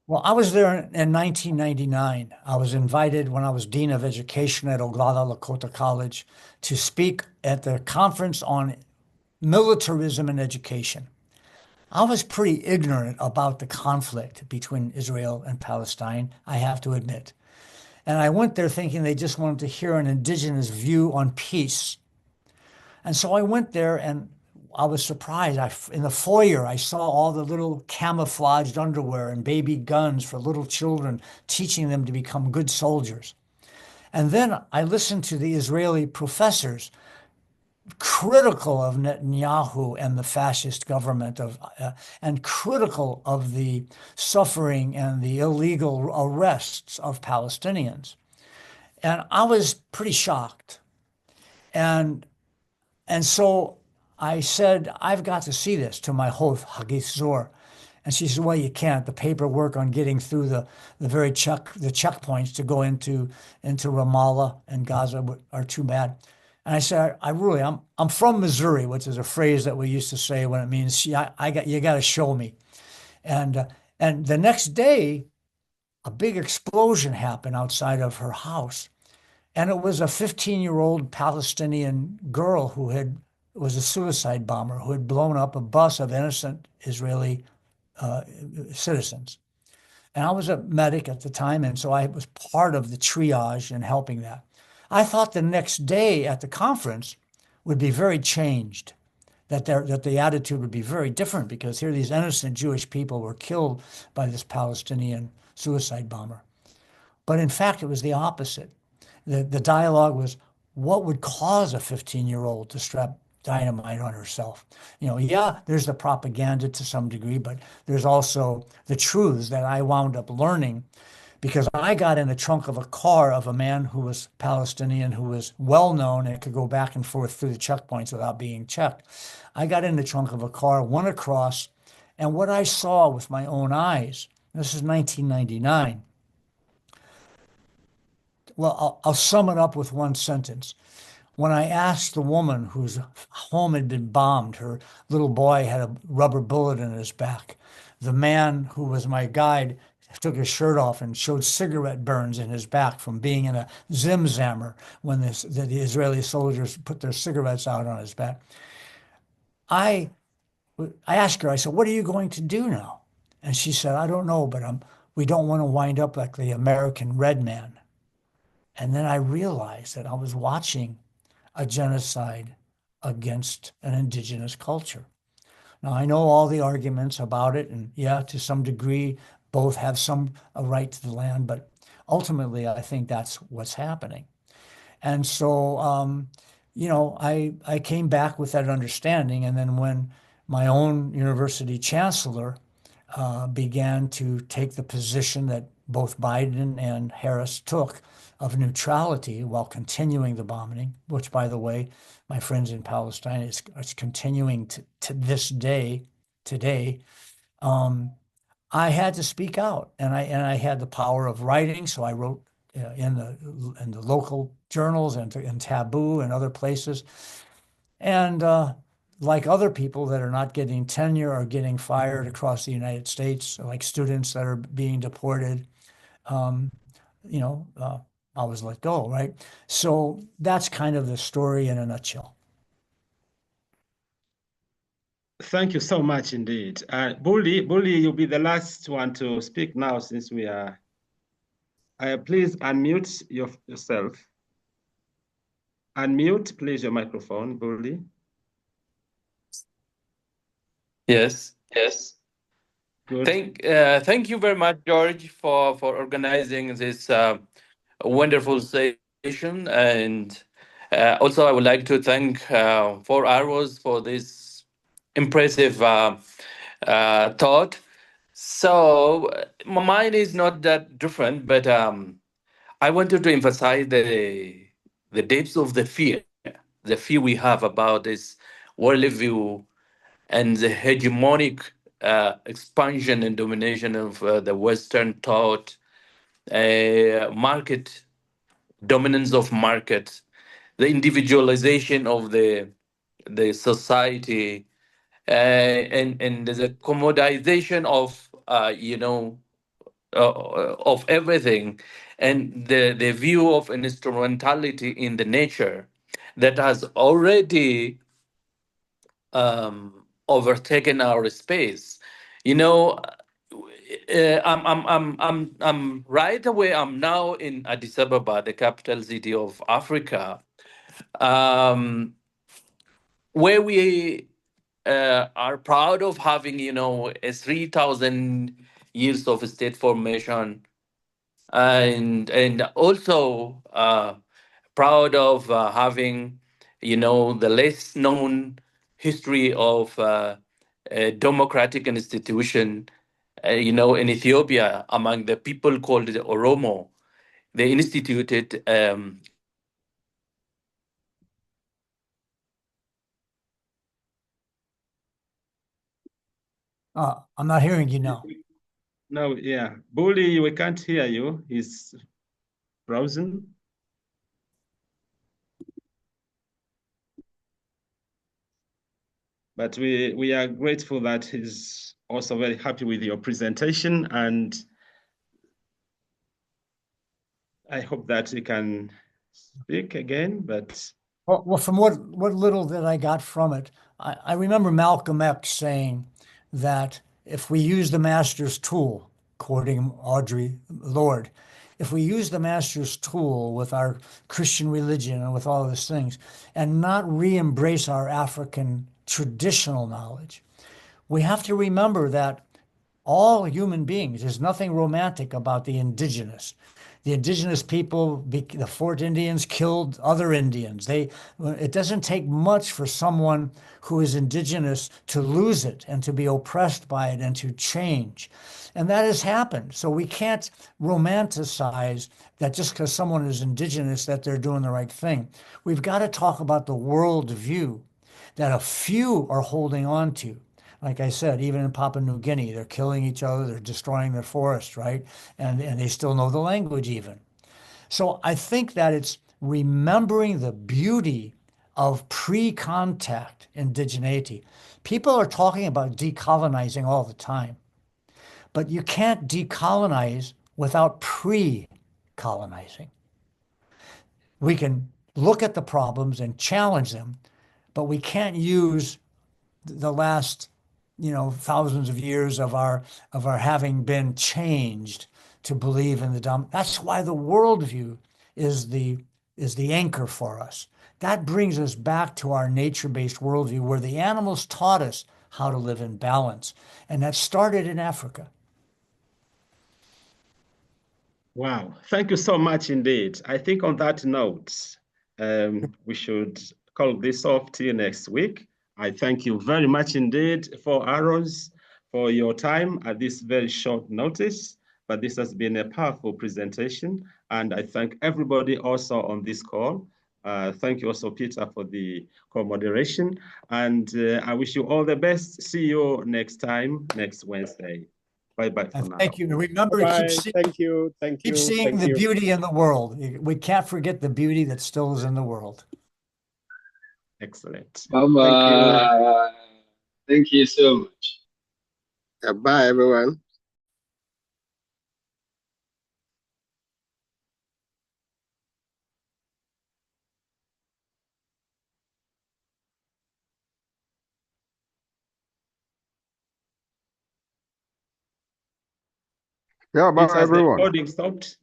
Well, I was there in 1999. I was invited when I was Dean of Education at Oglala Lakota College to speak at the conference on militarism in education. I was pretty ignorant about the conflict between Israel and Palestine, I have to admit. And I went there thinking they just wanted to hear an indigenous view on peace. And so I went there and I was surprised. In the foyer, I saw all the little camouflaged underwear and baby guns for little children, teaching them to become good soldiers. And then I listened to the Israeli professors critical of Netanyahu and the fascist government and critical of the suffering and the illegal arrests of Palestinians. And I was pretty shocked. And so I said, I've got to see this, to my host, Hagith Zor. And she said, well, you can't. The paperwork on getting through the checkpoints to go into Ramallah and Gaza are too bad. And I said, I'm from Missouri, which is a phrase that we used to say when it means you got to show me. And the next day, a big explosion happened outside of her house. And it was a 15-year-old Palestinian girl who had was a suicide bomber who had blown up a bus of innocent Israeli citizens. And I was a medic at the time, and so I was part of the triage and helping that. I thought the next day at the conference would be very changed, that the attitude would be very different, because here these innocent Jewish people were killed by this Palestinian suicide bomber. But in fact, it was the opposite. The dialogue was, what would cause a 15-year-old to strap dynamite on herself? You know, yeah, there's the propaganda to some degree, but there's also the truths that I wound up learning, because I got in the trunk of a car of a man who was Palestinian, who was well known and could go back and forth through the checkpoints without being checked. I got in the trunk of a car, went across, and what I saw with my own eyes, this is 1999. Well, I'll sum it up with one sentence. When I asked the woman whose home had been bombed, her little boy had a rubber bullet in his back. The man who was my guide took his shirt off and showed cigarette burns in his back from being in a Zimzammer when the Israeli soldiers put their cigarettes out on his back. I asked her, I said, what are you going to do now? And she said, I don't know, but we don't want to wind up like the American Red Man. And then I realized that I was watching a genocide against an indigenous culture. Now, I know all the arguments about it, and yeah, to some degree, both have a right to the land, but ultimately, I think that's what's happening. And so, you know, I came back with that understanding, and then when my own university chancellor began to take the position that both Biden and Harris took of neutrality while continuing the bombing, which, by the way, my friends in Palestine, is continuing to this day, today. I had to speak out, and I had the power of writing, so I wrote in the local journals and in Taboo and other places. And like other people that are not getting tenure or getting fired across the United States, like students that are being deported, you know, I was let go, right? So that's kind of the story in a nutshell. Thank you so much indeed. Bully, you'll be the last one to speak now, since we are. Please unmute yourself. Unmute, please, your microphone, Bully. Yes. Good. Thank you very much, George, for organizing this wonderful session. And also, I would like to thank 4 Arrows for this impressive thought. So mine is not that different, but I wanted to emphasize the depths of the fear we have about this worldview and the hegemonic expansion and domination of the Western thought, market dominance of markets, the individualization of the society, and the commodization of of everything, and the view of instrumentality in the nature that has already overtaken our space. You know, I'm right away. I'm now in Addis Ababa, the capital city of Africa, where we are proud of having, a 3,000 years of state formation, and also proud of having, the less known history of a democratic institution, in Ethiopia, among the people called the Oromo. They instituted I'm not hearing you now. No, yeah. Bully, we can't hear you. He's frozen. But we are grateful that he's also very happy with your presentation, and I hope that we can speak again, but Well, from what little that I got from it, I remember Malcolm X saying that if we use the master's tool, quoting Audre Lorde, if we use the master's tool with our Christian religion and with all those things, and not re-embrace our African traditional knowledge, we have to remember that all human beings, there's nothing romantic about the indigenous. The indigenous people, the Fort Indians killed other Indians. It doesn't take much for someone who is indigenous to lose it and to be oppressed by it and to change. And that has happened. So we can't romanticize that just because someone is indigenous that they're doing the right thing. We've got to talk about the world view that a few are holding on to. Like I said, even in Papua New Guinea, they're killing each other, they're destroying their forests, right? And they still know the language even. So I think that it's remembering the beauty of pre-contact indigeneity. People are talking about decolonizing all the time, but you can't decolonize without pre-colonizing. We can look at the problems and challenge them, but we can't use the last thousands of years of our having been changed to believe in the dumb. That's why the worldview is the anchor for us. That brings us back to our nature-based worldview where the animals taught us how to live in balance. And that started in Africa. Wow, thank you so much indeed. I think on that note, we should call this off till next week. I thank you very much indeed, 4 Arrows, for your time at this very short notice. But this has been a powerful presentation, and I thank everybody also on this call. Thank you also, Peter, for the co-moderation, and I wish you all the best. See you next time, next Wednesday. Bye-bye for now. Thank you. Remember to keep seeing, Thank you. Thank you. keep seeing Thank the you. beauty in the world. We can't forget the beauty that still is in the world. Excellent. Bye-bye. Thank you so much. Bye, everyone. Yeah, bye, Peter, has the everyone. recording stopped?